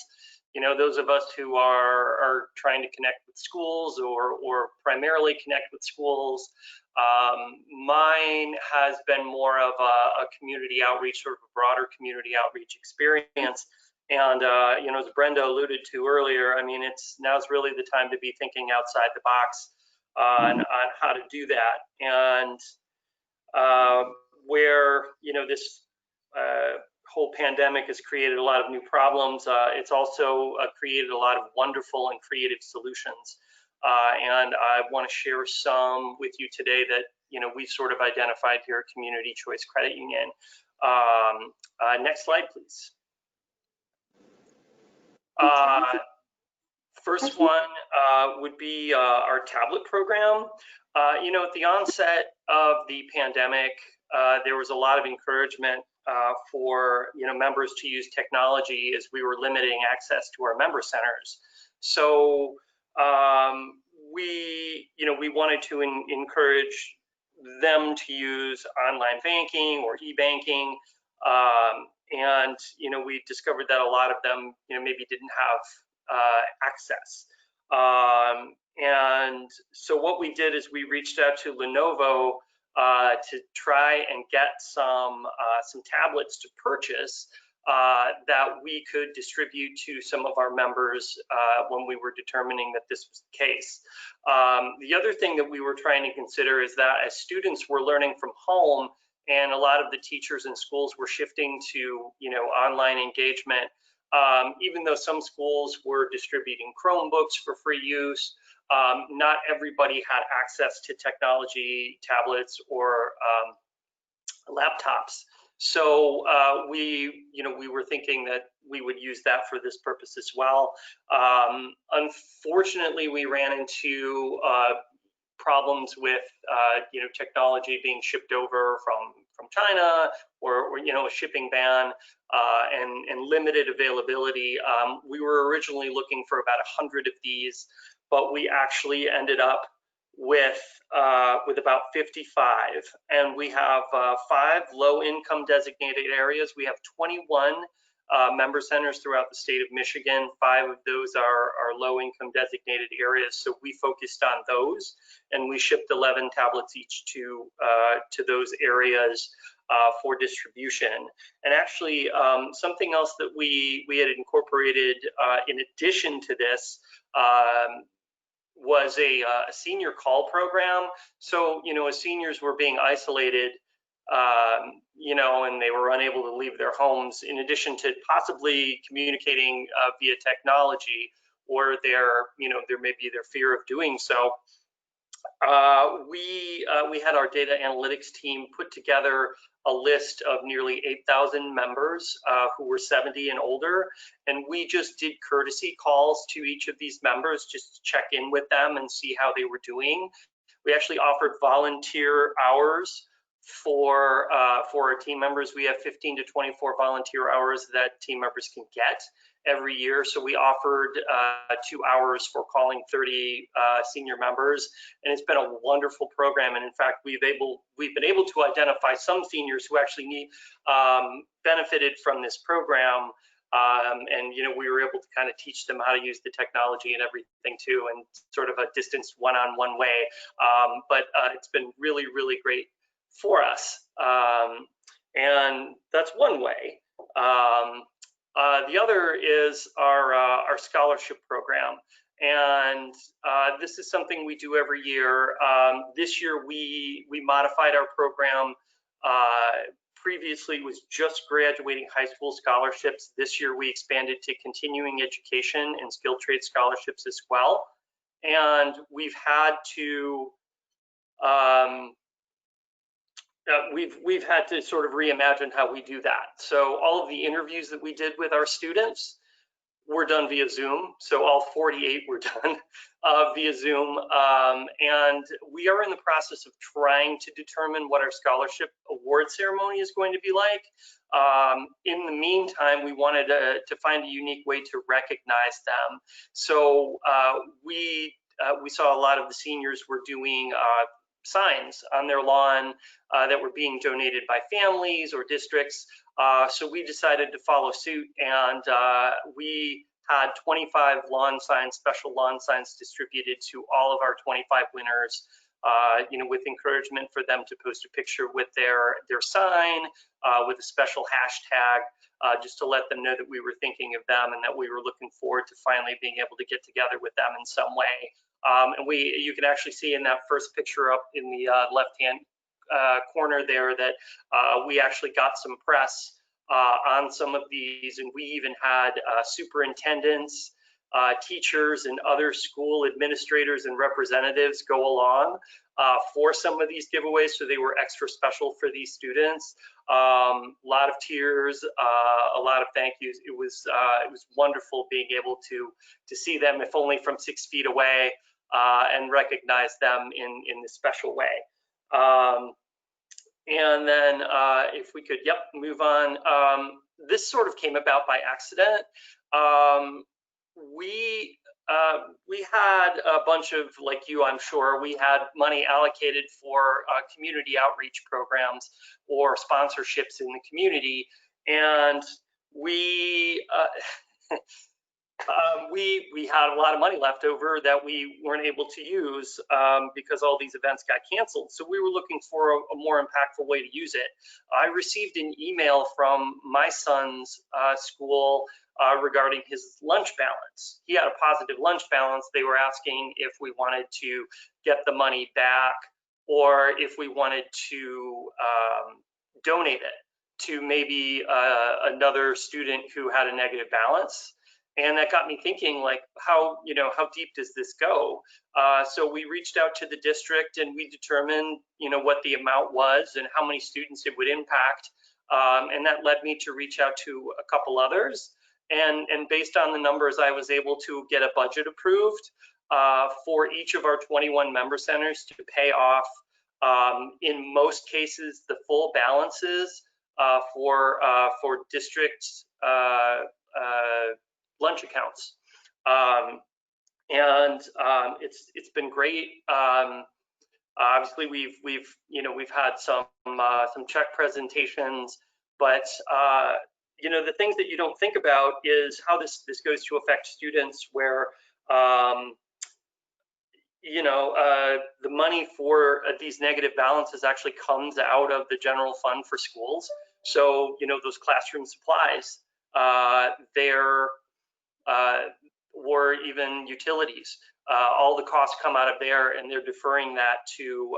Those of us who are trying to connect with schools or primarily connect with schools. Mine has been more of a community outreach, sort of a broader community outreach experience. And, as Brenda alluded to earlier, I mean, now's really the time to be thinking outside the box on how to do that. And where, this whole pandemic has created a lot of new problems, it's also created a lot of wonderful and creative solutions. and I want to share some with you today that we sort of identified here at Community Choice Credit Union. Next slide, please. First one would be our tablet program. At the onset of the pandemic, there was a lot of encouragement for members to use technology as we were limiting access to our member centers. So we wanted to encourage them to use online banking or e-banking, and we discovered that a lot of them maybe didn't have access. And so what we did is we reached out to Lenovo to try and get some tablets to purchase that we could distribute to some of our members when we were determining that this was the case. The other thing that we were trying to consider is that as students were learning from home and a lot of the teachers and schools were shifting to online engagement, even though some schools were distributing Chromebooks for free use, not everybody had access to technology, tablets, or laptops. So we were thinking that we would use that for this purpose as well. Unfortunately, we ran into problems with technology being shipped over from China, or a shipping ban, and limited availability. We were originally looking for about 100 of these, but we actually ended up with about 55, and we have 5 low-income designated areas. We have 21 member centers throughout the state of Michigan. 5 of those are low-income designated areas, so we focused on those, and we shipped 11 tablets each to those areas for distribution. And actually, something else that we had incorporated in addition to this was a senior call program. So, as seniors were being isolated, and they were unable to leave their homes, in addition to possibly communicating via technology, or their maybe their fear of doing so, we had our data analytics team put together a list of nearly 8,000 members who were 70 and older, and we just did courtesy calls to each of these members just to check in with them and see how they were doing. We actually offered volunteer hours for our team members. We have 15 to 24 volunteer hours that team members can get every year. So we offered 2 hours for calling 30 senior members, and it's been a wonderful program. And in fact, we've been able to identify some seniors who actually benefited from this program. And we were able to kind of teach them how to use the technology and everything too, and sort of a distance one-on-one way. But it's been really, really great for us, and that's one way. The other is our scholarship program, and this is something we do every year. This year we modified our program. Previously it was just graduating high school scholarships. This year we expanded to continuing education and skilled trade scholarships as well, and we've had to we've had to sort of reimagine how we do that. So all of the interviews that we did with our students were done via Zoom. So all 48 were done via Zoom. And we are in the process of trying to determine what our scholarship award ceremony is going to be like. In the meantime, we wanted to find a unique way to recognize them. So we saw a lot of the seniors were doing signs on their lawn that were being donated by families or districts. So we decided to follow suit, and we had 25 lawn signs, special lawn signs, distributed to all of our 25 winners, with encouragement for them to post a picture with their sign, with a special hashtag, just to let them know that we were thinking of them and that we were looking forward to finally being able to get together with them in some way. And you can actually see in that first picture up in the left-hand corner there that we actually got some press on some of these, and we even had superintendents teachers and other school administrators and representatives go along for some of these giveaways, so they were extra special for these students. A lot of tears, a lot of thank yous. It was wonderful being able to see them, if only from 6 feet away, and recognize them in this special way. And then if we could, move on. This sort of came about by accident. We had a bunch of, like you, I'm sure, we had money allocated for community outreach programs or sponsorships in the community, and we had a lot of money left over that we weren't able to use because all these events got canceled. So we were looking for a more impactful way to use it. I received an email from my son's school regarding his lunch balance. He had a positive lunch balance. They were asking if we wanted to get the money back or if we wanted to donate it to maybe another student who had a negative balance. And that got me thinking, like, how deep does this go? So we reached out to the district and we determined, what the amount was and how many students it would impact. And that led me to reach out to a couple others. And based on the numbers, I was able to get a budget approved for each of our 21 member centers to pay off, in most cases, the full balances for district lunch accounts. It's been great. Obviously, we've had some check presentations, but the things that you don't think about is how this goes to affect students, where the money for these negative balances actually comes out of the general fund for schools. So those classroom supplies, or even utilities, all the costs come out of there, and they're deferring that to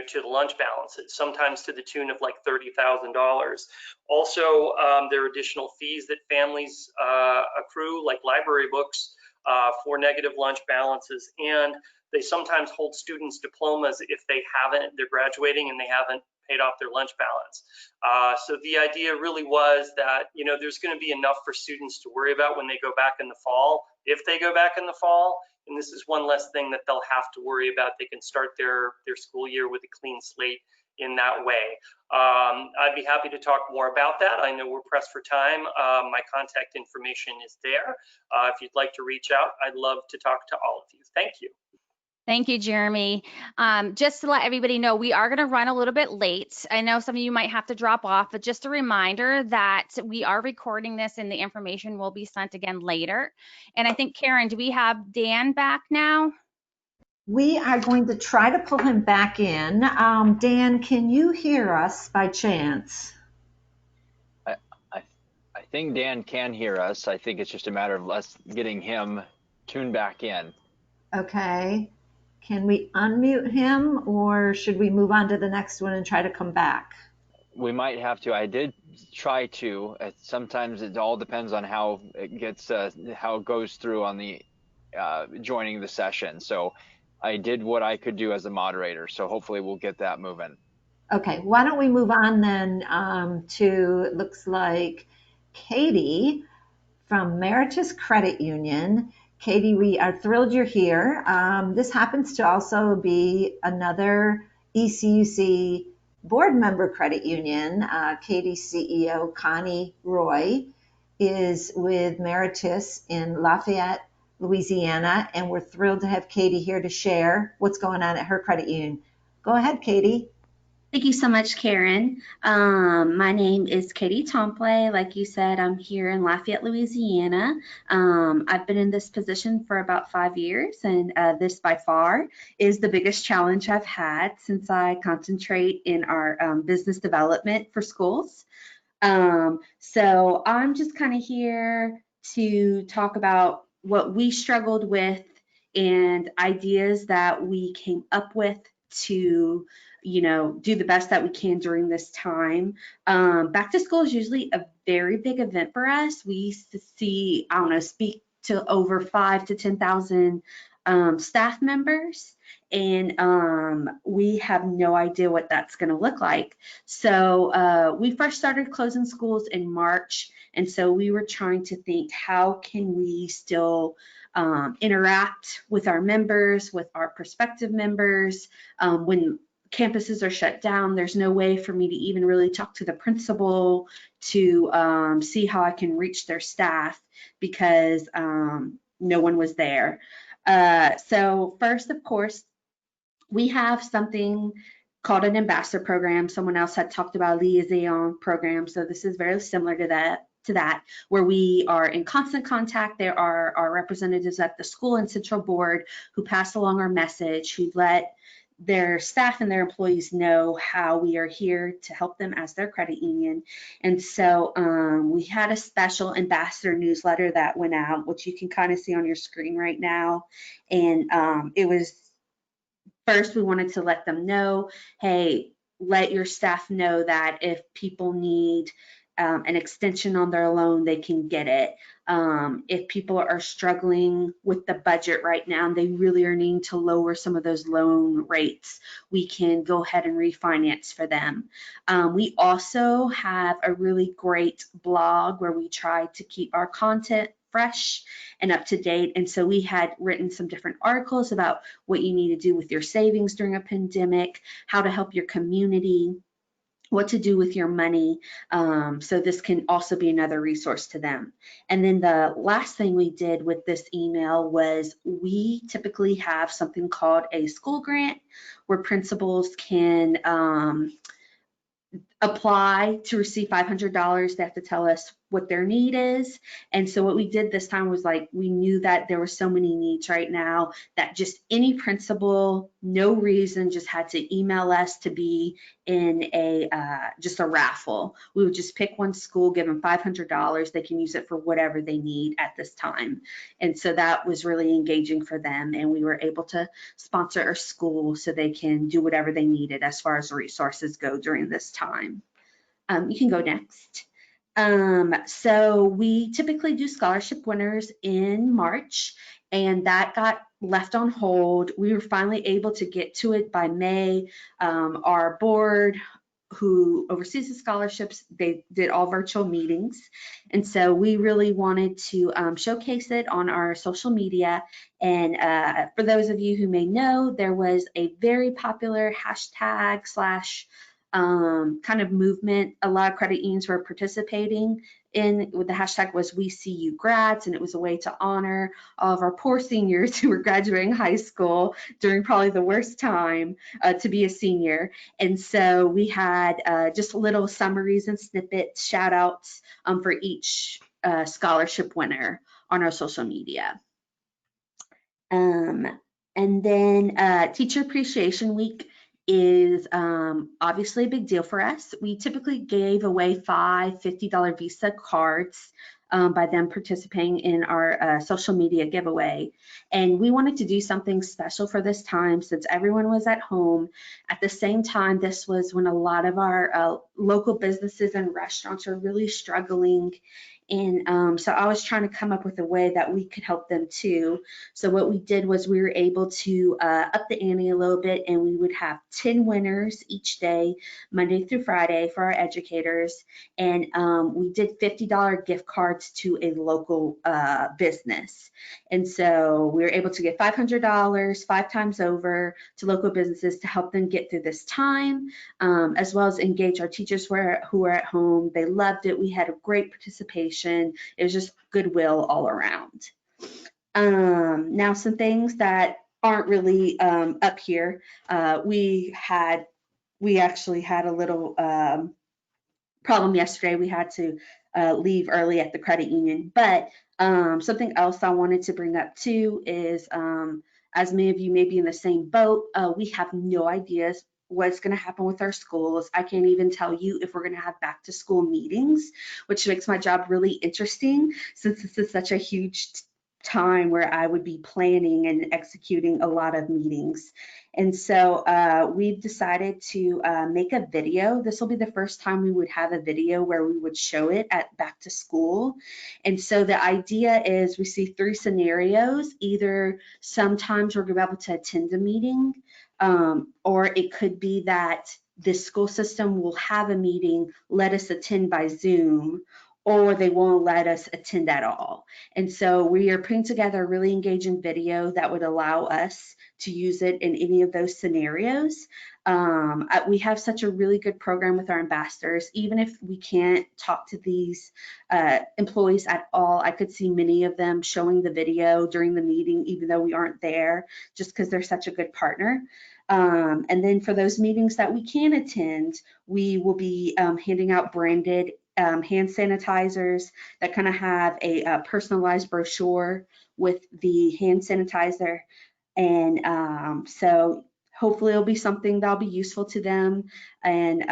to the lunch balances, sometimes to the tune of like $30,000. Also, there are additional fees that families accrue, like library books, for negative lunch balances, and they sometimes hold students' diplomas if they're graduating and they haven't paid off their lunch balance. So the idea really was that there's going to be enough for students to worry about when they go back in the fall, if they go back in the fall, and this is one less thing that they'll have to worry about. They can start their school year with a clean slate in that way. I'd be happy to talk more about that. I know we're pressed for time. My contact information is there. If you'd like to reach out, I'd love to talk to all of you. Thank you.
Thank you, Jeremy. Just to let everybody know, we are going to run a little bit late. I know some of you might have to drop off, but just a reminder that we are recording this and the information will be sent again later. And I think, Karen, do we have Dan back now?
We are going to try to pull him back in. Dan, can you hear us by chance?
I think Dan can hear us. I think it's just a matter of us getting him tuned back in.
Okay. Can we unmute him, or should we move on to the next one and try to come back?
We might have to. I did try to. Sometimes it all depends on how it gets, how it goes through on the joining the session. So I did what I could do as a moderator. So hopefully we'll get that moving.
Okay. Why don't we move on then to, it looks like, Katie from Meritus Credit Union. Katie, we are thrilled you're here. This happens to also be another ECUC board member credit union. Katie's CEO, Connie Roy, is with Meritus in Lafayette, Louisiana, and we're thrilled to have Katie here to share what's going on at her credit union. Go ahead, Katie.
Thank you so much, Karen. My name is Katie Tomplay. Like you said, I'm here in Lafayette, Louisiana. I've been in this position for about 5 years, and this by far is the biggest challenge I've had since I concentrate in our business development for schools. So I'm just kind of here to talk about what we struggled with and ideas that we came up with to do the best that we can during this time. Back to school is usually a very big event for us. We used to see, speak to over 5,000 to 10,000 staff members. And we have no idea what that's going to look like. So we first started closing schools in March. And so we were trying to think, how can we still interact with our members, with our prospective members, when campuses are shut down. There's no way for me to even really talk to the principal to see how I can reach their staff because no one was there. So first, of course, we have something called an ambassador program. Someone else had talked about a liaison program. So this is very similar to that, where we are in constant contact. There are our representatives at the school and central board who pass along our message, who let their staff and their employees know how we are here to help them as their credit union. And so we had a special ambassador newsletter that went out, which you can kind of see on your screen right now. And it was, first, we wanted to let them know, hey, let your staff know that if people need an extension on their loan, they can get it. If people are struggling with the budget right now and they really are needing to lower some of those loan rates, we can go ahead and refinance for them. We also have a really great blog where we try to keep our content fresh and up to date. And so we had written some different articles about what you need to do with your savings during a pandemic, how to help your community, what to do with your money. So this can also be another resource to them. And then the last thing we did with this email was we typically have something called a school grant where principals can apply to receive $500. They have to tell us what their need is. And so what we did this time was, like, we knew that there were so many needs right now that just any principal, no reason, just had to email us to be in a just a raffle. We would just pick one school, give them $500. They can use it for whatever they need at this time. And so that was really engaging for them. And we were able to sponsor our school so they can do whatever they needed as far as resources go during this time. You can go next. So we typically do scholarship winners in March, and that got left on hold. We were finally able to get to it by May. Our board, who oversees the scholarships, they did all virtual meetings. And so we really wanted to showcase it on our social media. And for those of you who may know, there was a very popular hashtag / kind of movement a lot of credit unions were participating in. With the hashtag was We See You Grads, and it was a way to honor all of our poor seniors who were graduating high school during probably the worst time to be a senior. And so we had just little summaries and snippets, shout outs for each scholarship winner on our social media. And then Teacher Appreciation Week is obviously a big deal for us. We typically gave away 5 $50 Visa cards by them participating in our social media giveaway. And we wanted to do something special for this time since everyone was at home. At the same time, this was when a lot of our local businesses and restaurants are really struggling. And so I was trying to come up with a way that we could help them too. So what we did was we were able to up the ante a little bit, and we would have 10 winners each day, Monday through Friday, for our educators. And we did $50 gift cards to a local business. And so we were able to get $500 5 times over to local businesses to help them get through this time, as well as engage our teachers who were at home. They loved it. We had a great participation. It was just goodwill all around. Now, some things that aren't really up here. We actually had a little problem yesterday. We had to leave early at the credit union. But something else I wanted to bring up too is, as many of you may be in the same boat, we have no ideas what's going to happen with our schools. I can't even tell you if we're going to have back to school meetings, which makes my job really interesting since this is such a huge time where I would be planning and executing a lot of meetings. And so we've decided to make a video. This will be the first time we would have a video where we would show it at back to school. And so the idea is we see 3 scenarios. Either sometimes we're going to be able to attend a meeting, or it could be that the school system will have a meeting, let us attend by Zoom, or they won't let us attend at all. And so we are putting together a really engaging video that would allow us to use it in any of those scenarios. We have such a really good program with our ambassadors. Even if we can't talk to these employees at all, I could see many of them showing the video during the meeting, even though we aren't there, just because they're such a good partner. And then for those meetings that we can attend, we will be handing out branded hand sanitizers that kind of have a personalized brochure with the hand sanitizer. And so hopefully it'll be something that'll be useful to them. And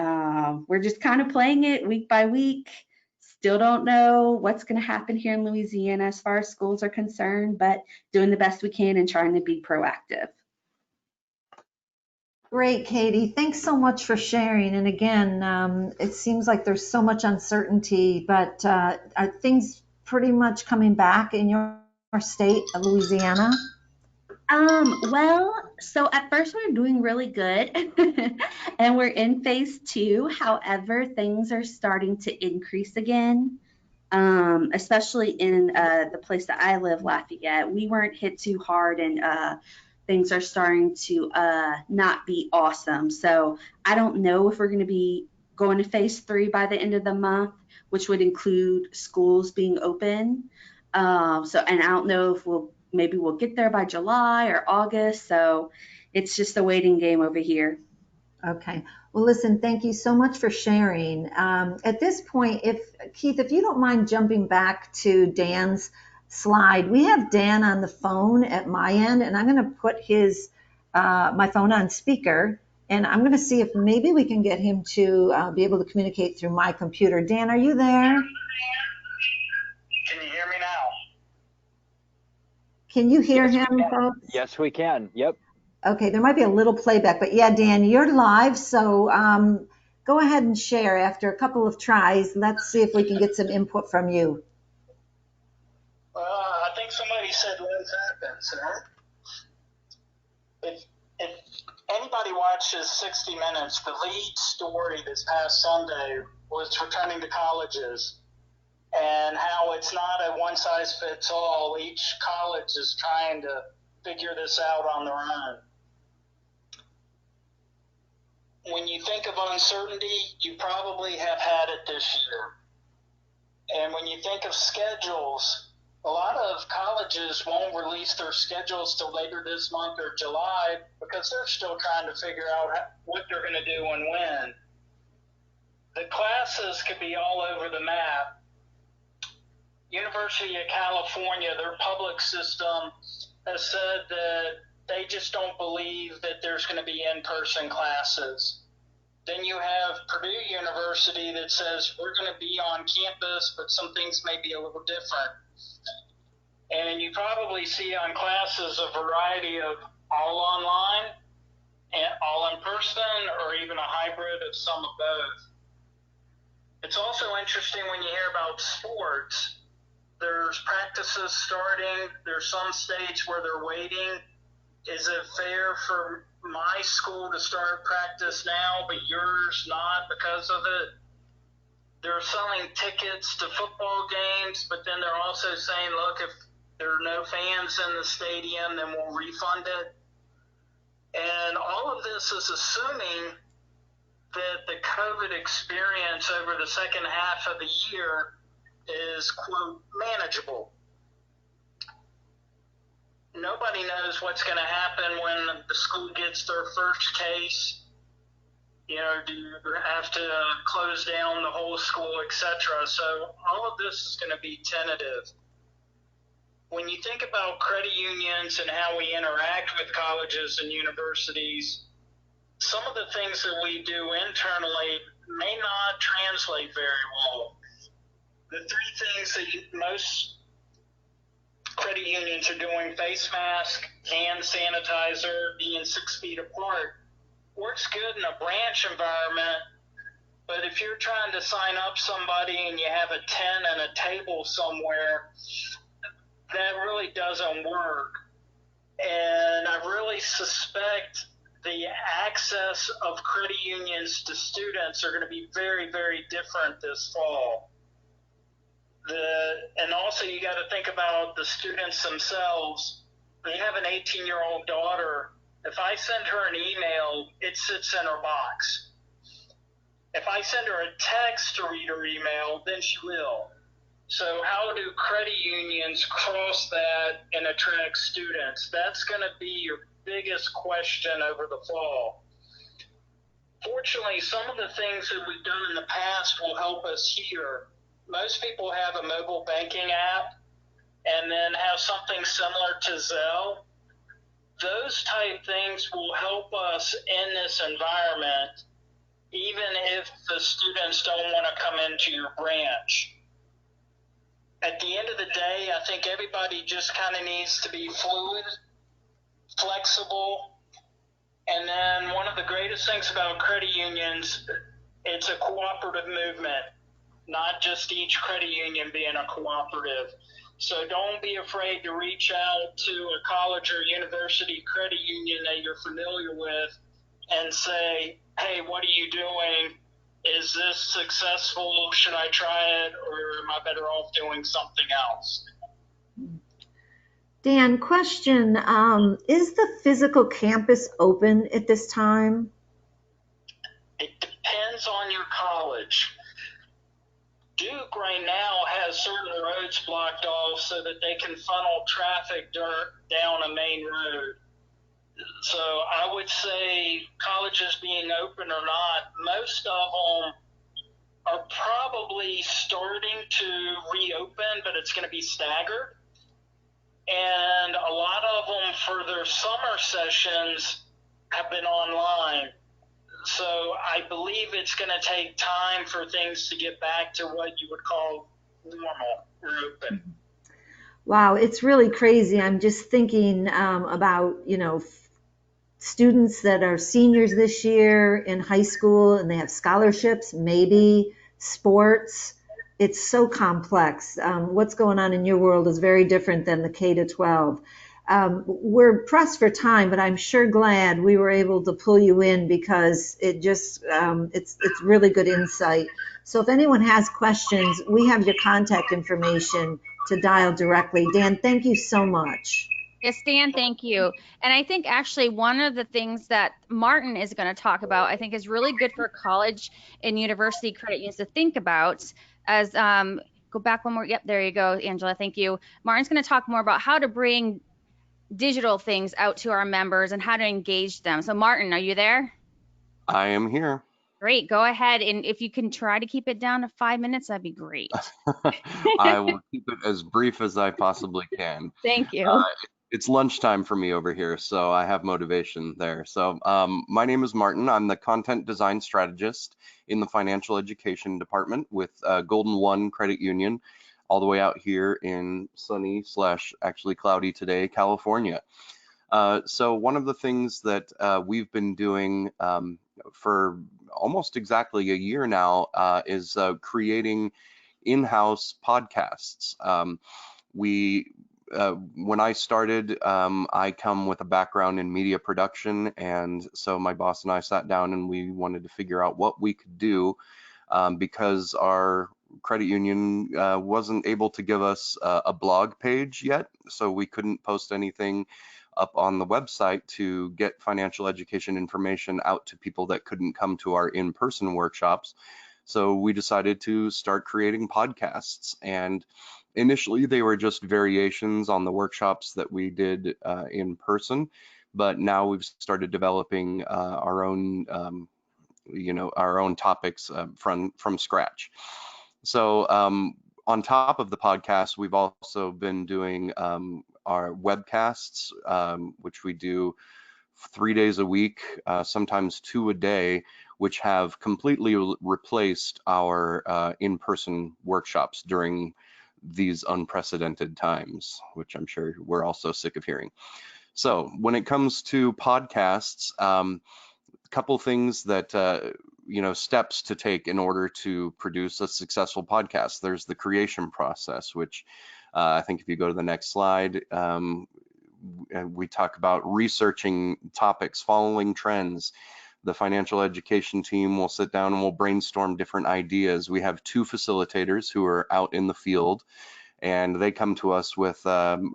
we're just kind of playing it week by week. Still don't know what's going to happen here in Louisiana as far as schools are concerned, but doing the best we can and trying to be proactive.
Great, Katie. Thanks so much for sharing. And again, it seems like there's so much uncertainty, but are things pretty much coming back in your state of Louisiana?
Well, so at first we were doing really good and we're in phase 2. However, things are starting to increase again, especially in the place that I live, Lafayette. We weren't hit too hard, and things are starting to not be awesome. So I don't know if we're going to be going to phase 3 by the end of the month, which would include schools being open. And I don't know if maybe we'll get there by July or August. So it's just a waiting game over here.
Okay. Well, listen, thank you so much for sharing. At this point, Keith, if you don't mind jumping back to Dan's slide, we have Dan on the phone at my end, and I'm going to put my phone on speaker, and I'm going to see if maybe we can get him to be able to communicate through my computer. Dan, are you there?
Can you hear me now?
Can you hear him, folks?
Yes, we can. Yep.
Okay, there might be a little playback, but yeah, Dan, you're live, so go ahead and share after a couple of tries. Let's see if we can get some input from you.
I think somebody said Liz Atkins, right? If anybody watches 60 Minutes, the lead story this past Sunday was returning to colleges and how it's not a one-size-fits-all. Each college is trying to figure this out on their own. When you think of uncertainty, you probably have had it this year. And when you think of schedules, a lot of colleges won't release their schedules till later this month or July because they're still trying to figure out what they're going to do and when. The classes could be all over the map. University of California, their public system, has said that they just don't believe that there's going to be in-person classes. Then you have Purdue University that says we're going to be on campus, but some things may be a little different. And you probably see on classes a variety of all online and all in person, or even a hybrid of some of both. It's also interesting when you hear about sports. There's practices starting. There's some states where they're waiting. Is it fair for my school to start practice now, but yours not because of it? They're selling tickets to football games, but then they're also saying, look, if there are no fans in the stadium, then we'll refund it. And all of this is assuming that the COVID experience over the second half of the year is, quote, manageable. Nobody knows what's going to happen when the school gets their first case. You know, do you have to close down the whole school, etc.? So all of this is going to be tentative. When you think about credit unions and how we interact with colleges and universities, some of the things that we do internally may not translate very well. The 3 things that most credit unions are doing face mask, hand sanitizer, being 6 feet apart. Works good in a branch environment, but if you're trying to sign up somebody and you have a tent and a table somewhere, that really doesn't work. And I really suspect the access of credit unions to students are going to be very, very different this fall. And also you got to think about the students themselves. They have an 18-year-old daughter. If I send her an email, it sits in her box. If I send her a text to read her email, then she will. So how do credit unions cross that and attract students? That's going to be your biggest question over the fall. Fortunately, some of the things that we've done in the past will help us here. Most people have a mobile banking app and then have something similar to Zelle. Those type things will help us in this environment, even if the students don't want to come into your branch. At the end of the day, I think everybody just kind of needs to be fluid, flexible, and then one of the greatest things about credit unions, it's a cooperative movement, not just each credit union being a cooperative. So don't be afraid to reach out to a college or university credit union that you're familiar with and say, hey, what are you doing? Is this successful? Should I try it? Or am I better off doing something else?
Dan, question, is the physical campus open at this time?
It depends on your college. Duke right now has certain roads blocked off so that they can funnel traffic down a main road. So I would say colleges being open or not, most of them are probably starting to reopen, but it's going to be staggered. And a lot of them for their summer sessions have been online. So I believe it's going to take time for things to get back to what you would call normal or open.
Wow, it's really crazy. I'm just thinking about, students that are seniors this year in high school and they have scholarships, maybe sports. It's so complex. What's going on in your world is very different than the K to 12. We're pressed for time, but I'm sure glad we were able to pull you in because it just, it's really good insight. So if anyone has questions, we have your contact information to dial directly. Dan, thank you so much.
Yes, Dan, thank you. And I think actually one of the things that Martin is going to talk about, I think is really good for college and university credit unions to think about as, go back one more. Yep, there you go, Angela. Thank you. Martin's going to talk more about how to bring digital things out to our members and how to engage them. So Martin, are you there?
I am here.
Great, go ahead. And if you can try to keep it down to 5 minutes, that'd be great.
I will keep it as brief as I possibly can.
Thank you.
It's lunchtime for me over here, so I have motivation there. So my name is Martin. I'm the content design strategist in the financial education department with Golden One Credit Union, all the way out here in sunny / actually cloudy today, California. So one of the things that we've been doing for almost exactly a year now is creating in-house podcasts. When I started, I come with a background in media production, and so my boss and I sat down and we wanted to figure out what we could do because our credit union wasn't able to give us a blog page yet, so we couldn't post anything up on the website to get financial education information out to people that couldn't come to our in-person workshops. So we decided to start creating podcasts, and initially they were just variations on the workshops that we did in person, but now we've started developing our own our own topics from scratch. So on top of the podcast, we've also been doing our webcasts, which we do 3 days a week, sometimes 2 a day, which have completely replaced our in-person workshops during these unprecedented times, which I'm sure we're all so sick of hearing. So when it comes to podcasts, a couple things that, steps to take in order to produce a successful podcast. There's the creation process, which I think if you go to the next slide, we talk about researching topics, following trends. The financial education team will sit down and we'll brainstorm different ideas. We have 2 facilitators who are out in the field, and they come to us with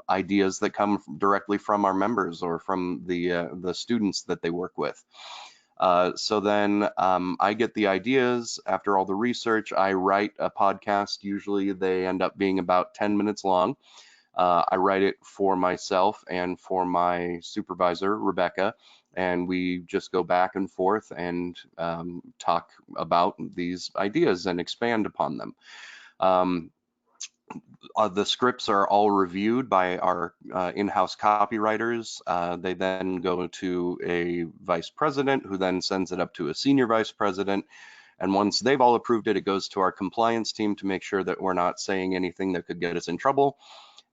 ideas that come directly from our members or from the students that they work with. So then I get the ideas. After all the research, I write a podcast. Usually they end up being about 10 minutes long. I write it for myself and for my supervisor, Rebecca, and we just go back and forth and talk about these ideas and expand upon them. The scripts are all reviewed by our in-house copywriters. They then go to a vice president, who then sends it up to a senior vice president. And once they've all approved it, it goes to our compliance team to make sure that we're not saying anything that could get us in trouble.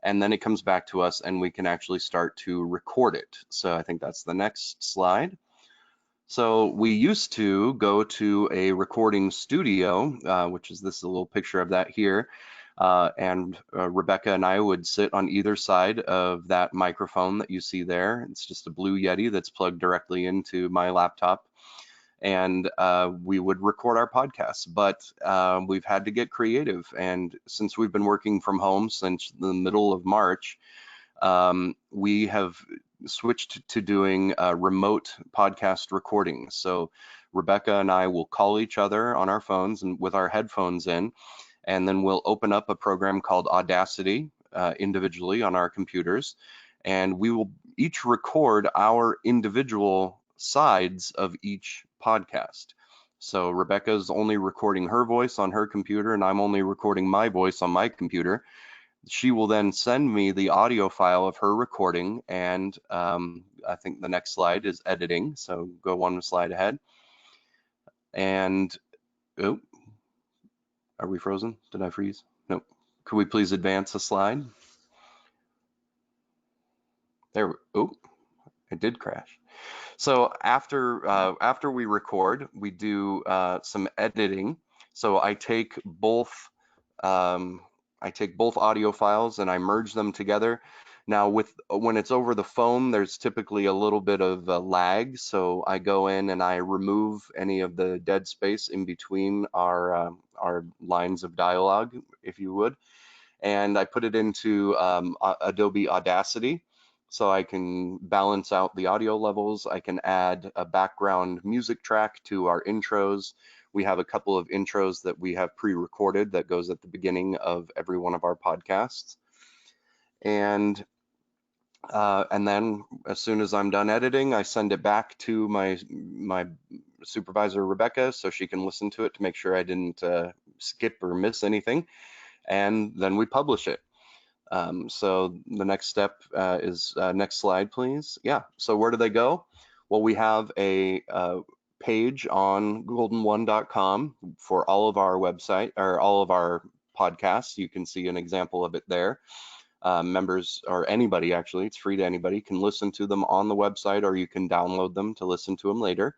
And then it comes back to us and we can actually start to record it. So I think that's the next slide. So we used to go to a recording studio, which is this little picture of that here. And Rebecca and I would sit on either side of that microphone that you see there. It's just a blue Yeti that's plugged directly into my laptop. And we would record our podcasts, but we've had to get creative. And since we've been working from home since the middle of March, we have switched to doing remote podcast recordings. So Rebecca and I will call each other on our phones and with our headphones in, and then we'll open up a program called Audacity individually on our computers, and we will each record our individual sides of each podcast. So Rebecca's only recording her voice on her computer and I'm only recording my voice on my computer. She will then send me the audio file of her recording, and I think the next slide is editing. So go 1 slide ahead. And, oh, are we frozen? Did I freeze? No. Could we please advance a slide? There, oh, it did crash. So after we record, we do some editing. So I take both audio files and I merge them together. Now when it's over the phone, there's typically a little bit of a lag. So I go in and I remove any of the dead space in between our lines of dialogue, if you would. And I put it into Adobe Audacity. So I can balance out the audio levels. I can add a background music track to our intros. We have a couple of intros that we have pre-recorded that goes at the beginning of every one of our podcasts. And then as soon as I'm done editing, I send it back to my supervisor, Rebecca, so she can listen to it to make sure I didn't skip or miss anything. And then we publish it. So the next step is next slide, please. Yeah, so where do they go? Well, we have a page on golden1.com for all of our website or all of our podcasts. You can see an example of it there. Members or anybody, actually, it's free to anybody, can listen to them on the website, or you can download them to listen to them later.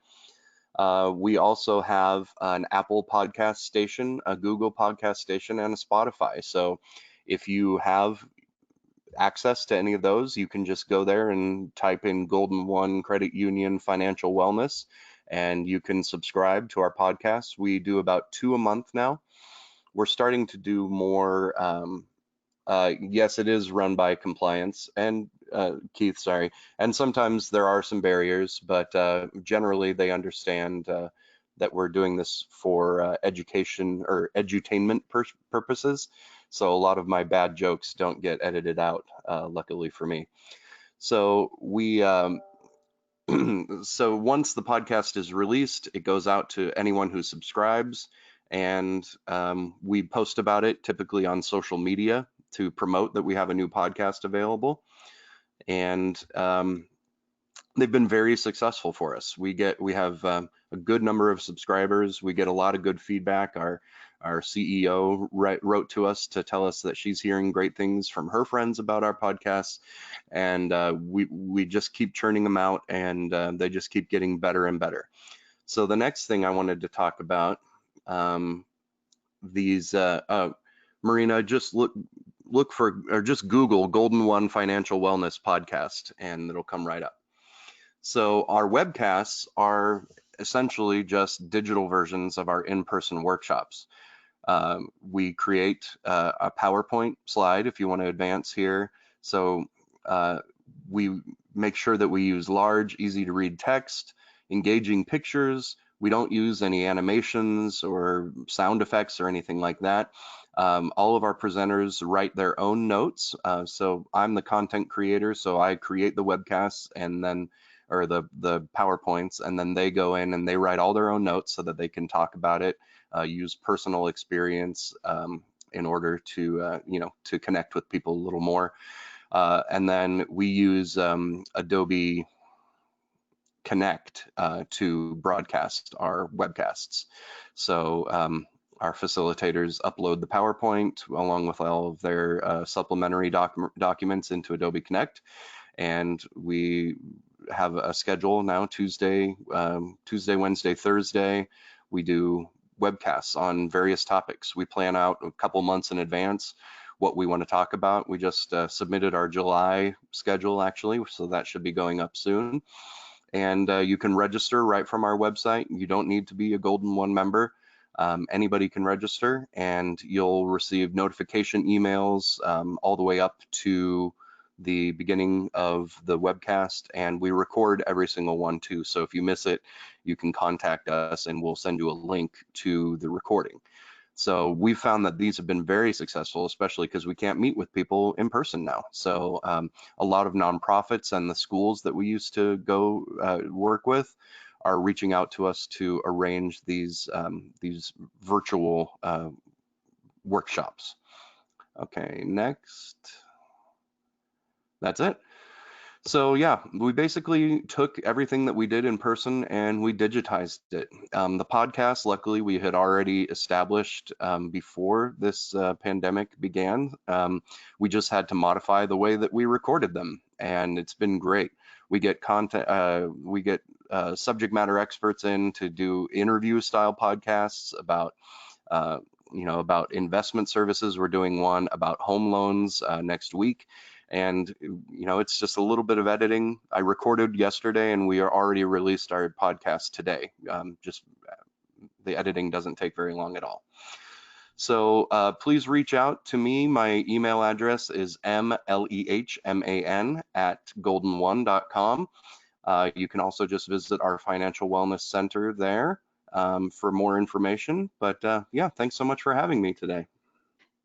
We also have an Apple podcast station, a Google podcast station, and a Spotify. So if you have access to any of those, you can just go there and type in Golden One Credit Union Financial Wellness, and you can subscribe to our podcast. We do about 2 a month now. We're starting to do more. Yes, it is run by compliance and Keith, sorry. And sometimes there are some barriers, but generally they understand that we're doing this for education or edutainment purposes. So a lot of my bad jokes don't get edited out, luckily for me. So we, so once the podcast is released, it goes out to anyone who subscribes, and we post about it typically on social media to promote that we have a new podcast available. And they've been very successful for us. We have a good number of subscribers. We get a lot of good feedback. Our CEO wrote to us to tell us that she's hearing great things from her friends about our podcasts, and we just keep churning them out, and they just keep getting better and better. So the next thing I wanted to talk about, Marina, just look for, or just Google Golden One Financial Wellness Podcast, and it'll come right up. So our webcasts are essentially just digital versions of our in-person workshops. We create a PowerPoint slide if you want to advance here. So we make sure that we use large, easy to read text, engaging pictures. We don't use any animations or sound effects or anything like that. All of our presenters write their own notes. So I'm the content creator, so I create the webcasts and then, or the PowerPoints, and then they go in and they write all their own notes so that they can talk about it, use personal experience in order to, to connect with people a little more. And then we use Adobe Connect to broadcast our webcasts. So our facilitators upload the PowerPoint along with all of their supplementary documents into Adobe Connect, and we have a schedule now. Tuesday, Wednesday, Thursday, we do webcasts on various topics. We plan out a couple months in advance what we want to talk about. We just submitted our July schedule actually, so that should be going up soon. And you can register right from our website. You don't need to be a Golden One member. Anybody can register, and you'll receive notification emails all the way up to the beginning of the webcast, and we record every single one too. So if you miss it, you can contact us and we'll send you a link to the recording. So we found that these have been very successful, especially because we can't meet with people in person now. So a lot of nonprofits and the schools that we used to go work with are reaching out to us to arrange these virtual workshops. Okay, next. That's it. So yeah, we basically took everything that we did in person and we digitized it. The podcast, luckily, we had already established before this pandemic began. We just had to modify the way that we recorded them, and it's been great. We get content, we get subject matter experts in to do interview-style podcasts about about investment services. We're doing one about home loans next week. And, it's just a little bit of editing. I recorded yesterday and we are already released our podcast today. Just the editing doesn't take very long at all. So please reach out to me. My email address is mlehman@goldenone.com. You can also just visit our Financial Wellness Center there for more information. But yeah, thanks so much for having me today.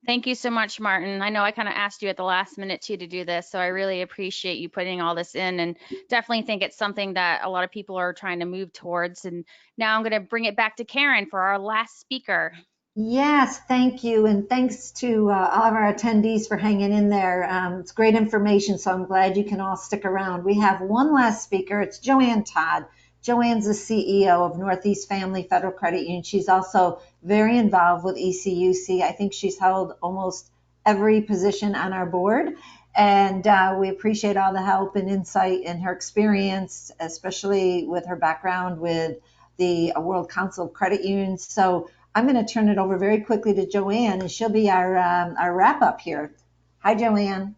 Thank you so much, Martin. I know I kind of asked you at the last minute too to do this, so I really appreciate you putting all this in, and definitely think it's something that a lot of people are trying to move towards. And now I'm going to bring it back to Karen for our last speaker.
Yes, thank you. And thanks to all of our attendees for hanging in there. It's great information, so I'm glad you can all stick around. We have one last speaker. It's Joanne Todd. Joanne's the CEO of Northeast Family Federal Credit Union. She's also very involved with ECUC. I think she's held almost every position on our board. And we appreciate all the help and insight and her experience, especially with her background with the World Council of Credit Unions. So I'm going to turn it over very quickly to Joanne, and she'll be our wrap up here. Hi, Joanne.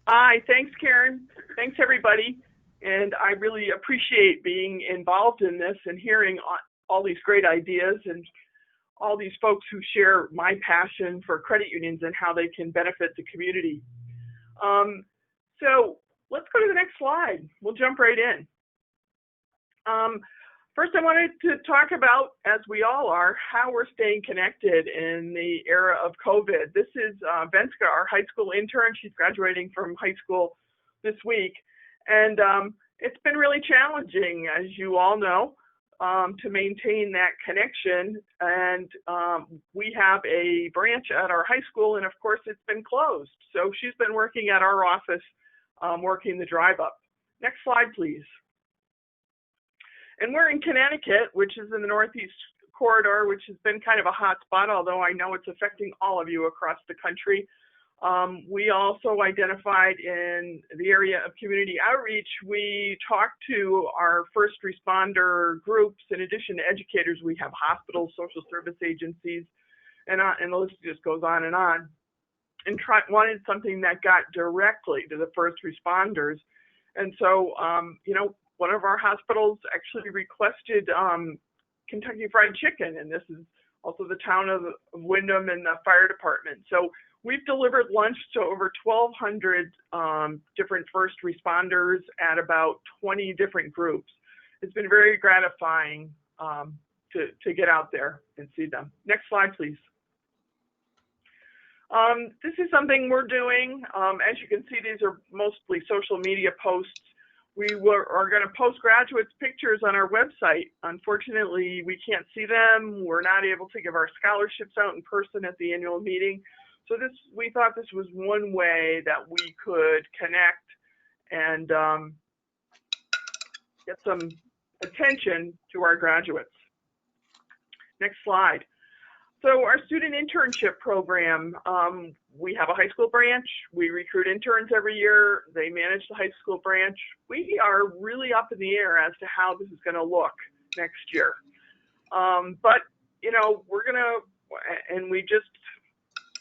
Hi, thanks, Karen. Thanks, everybody. And I really appreciate being involved in this and hearing all these great ideas and all these folks who share my passion for credit unions and how they can benefit the community. So let's go to the next slide. We'll jump right in. First, I wanted to talk about, as we all are, how we're staying connected in the era of COVID. This is Venska, our high school intern. She's graduating from high school this week. And it's been really challenging, as you all know, to maintain that connection. And we have a branch at our high school, and of course, it's been closed. So she's been working at our office, working the drive up. Next slide, please. And we're in Connecticut, which is in the Northeast corridor, which has been kind of a hot spot, although I know it's affecting all of you across the country. We also identified in the area of community outreach, we talked to our first responder groups. In addition to educators, we have hospitals, social service agencies, and the list just goes on, and wanted something that got directly to the first responders. And so, one of our hospitals actually requested Kentucky Fried Chicken, and this is also the town of Windham and the fire department. So we've delivered lunch to over 1,200 different first responders at about 20 different groups. It's been very gratifying to get out there and see them. Next slide, please. This is something we're doing. As you can see, these are mostly social media posts. We are going to post graduates' pictures on our website. Unfortunately, we can't see them. We're not able to give our scholarships out in person at the annual meeting. So we thought this was one way that we could connect and get some attention to our graduates. Next slide. So our student internship program, we have a high school branch. We recruit interns every year. They manage the high school branch. We are really up in the air as to how this is going to look next year. But, we're going to, and we just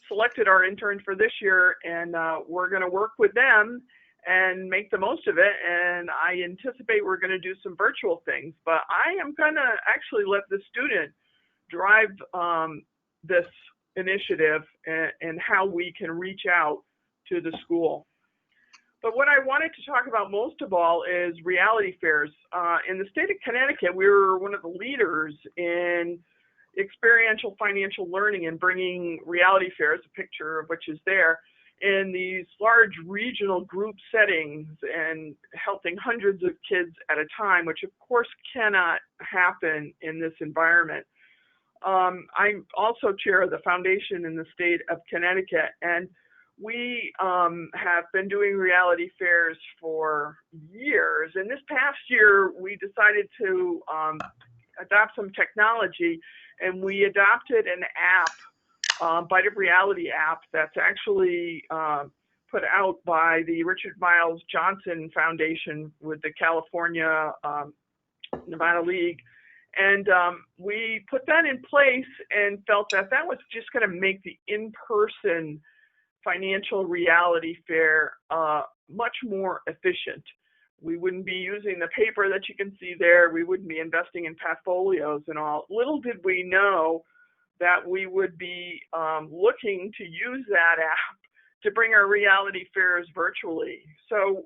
selected our interns for this year, and we're going to work with them and make the most of it. And I anticipate we're going to do some virtual things, but I am going to actually let the student drive this initiative and how we can reach out to the school. But what I wanted to talk about most of all is reality fairs. In the state of Connecticut, we were one of the leaders in experiential financial learning and bringing reality fairs, a picture of which is there, in these large regional group settings and helping hundreds of kids at a time, which of course cannot happen in this environment. I'm also chair of the foundation in the state of Connecticut, and we have been doing reality fairs for years. And this past year, we decided to adopt some technology, and we adopted an app, Bite of Reality app, that's actually put out by the Richard Miles Johnson Foundation with the California Nevada League. And we put that in place and felt that that was just going to make the in-person financial reality fair much more efficient. We wouldn't be using the paper that you can see there. We wouldn't be investing in portfolios and all. Little did we know that we would be looking to use that app to bring our reality fairs virtually. So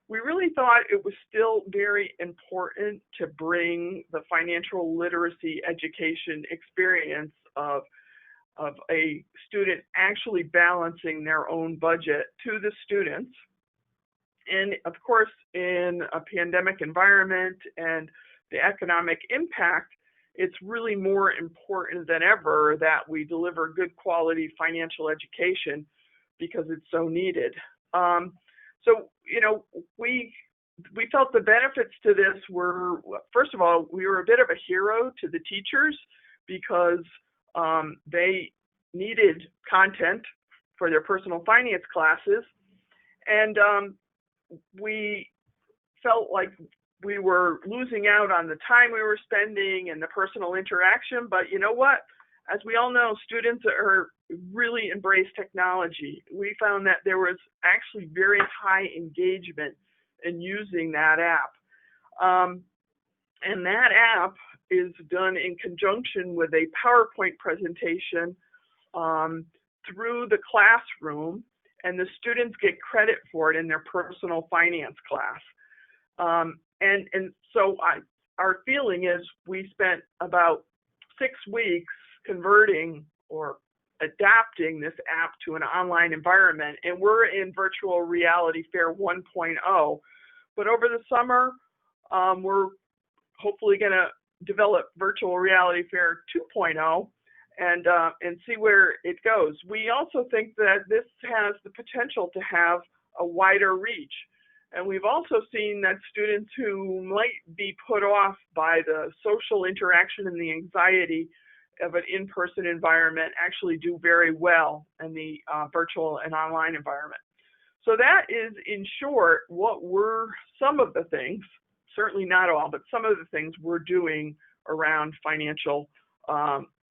we really thought it was still very important to bring the financial literacy education experience of a student actually balancing their own budget to the students. And of course, in a pandemic environment and the economic impact, it's really more important than ever that we deliver good quality financial education because it's so needed. So, we felt the benefits to this were, first of all, we were a bit of a hero to the teachers because they needed content for their personal finance classes. And we felt like we were losing out on the time we were spending and the personal interaction. But you know what? As we all know, students really embrace technology. We found that there was actually very high engagement in using that app. And that app is done in conjunction with a PowerPoint presentation through the classroom, and the students get credit for it in their personal finance class. And so our feeling is we spent about 6 weeks converting or adapting this app to an online environment, and we're in virtual reality fair 1.0. But over the summer, we're hopefully going to develop virtual reality fair 2.0 and see where it goes. We also think that this has the potential to have a wider reach. And we've also seen that students who might be put off by the social interaction and the anxiety of an in-person environment actually do very well in the virtual and online environment. So that is, in short, what some of the things, certainly not all, but some of the things we're doing around financial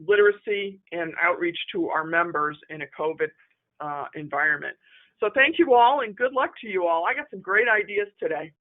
literacy and outreach to our members in a COVID environment. So thank you all, and good luck to you all. I got some great ideas today.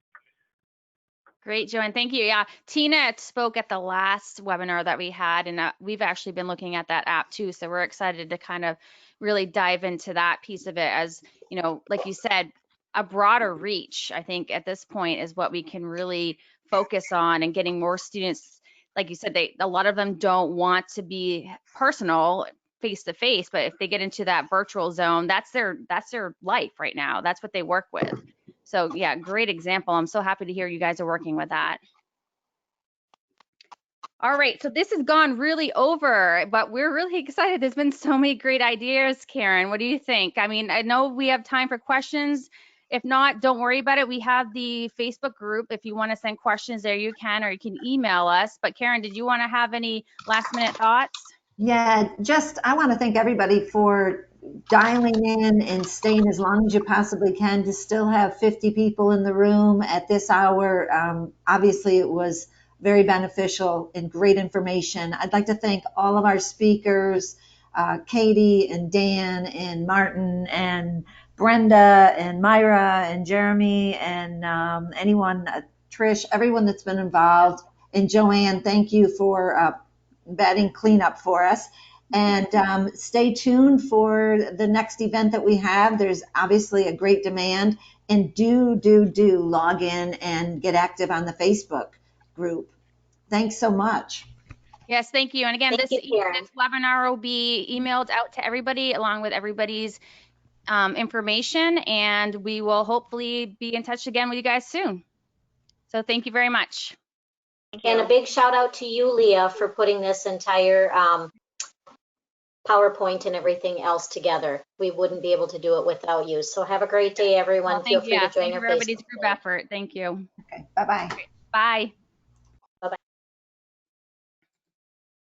Great, Joanne. Thank you. Yeah, Tina spoke at the last webinar that we had, and we've actually been looking at that app too. So we're excited to kind of really dive into that piece of it. As you know, like you said, a broader reach, I think at this point is what we can really focus on, and getting more students. Like you said, a lot of them don't want to be personal face to face, but if they get into that virtual zone, that's their life right now. That's what they work with. So yeah, great example. I'm so happy to hear you guys are working with that. All right, so this has gone really over, but we're really excited. There's been so many great ideas, Karen. What do you think? I mean, I know we have time for questions. If not, don't worry about it. We have the Facebook group. If you want to send questions there, you can, or you can email us. But Karen, did you want to have any last minute thoughts?
Yeah, I want to thank everybody for dialing in and staying as long as you possibly can to still have 50 people in the room at this hour. Obviously, it was very beneficial and great information. I'd like to thank all of our speakers, Katie and Dan and Martin and Brenda and Myra and Jeremy and anyone, Trish, everyone that's been involved. And Joanne, thank you for batting cleanup for us. And stay tuned for the next event that we have. There's obviously a great demand. And do log in and get active on the Facebook group. Thanks so much.
Yes, thank you. And again, this webinar will be emailed out to everybody along with everybody's information. And we will hopefully be in touch again with you guys soon. So thank you very much.
And a big shout out to you, Leah, for putting this entire PowerPoint and everything else together. We wouldn't be able to do it without you. So have a great day, everyone. Feel free to join our Facebook.
Everybody's group effort. Thank you.
Okay, bye-bye.
Bye.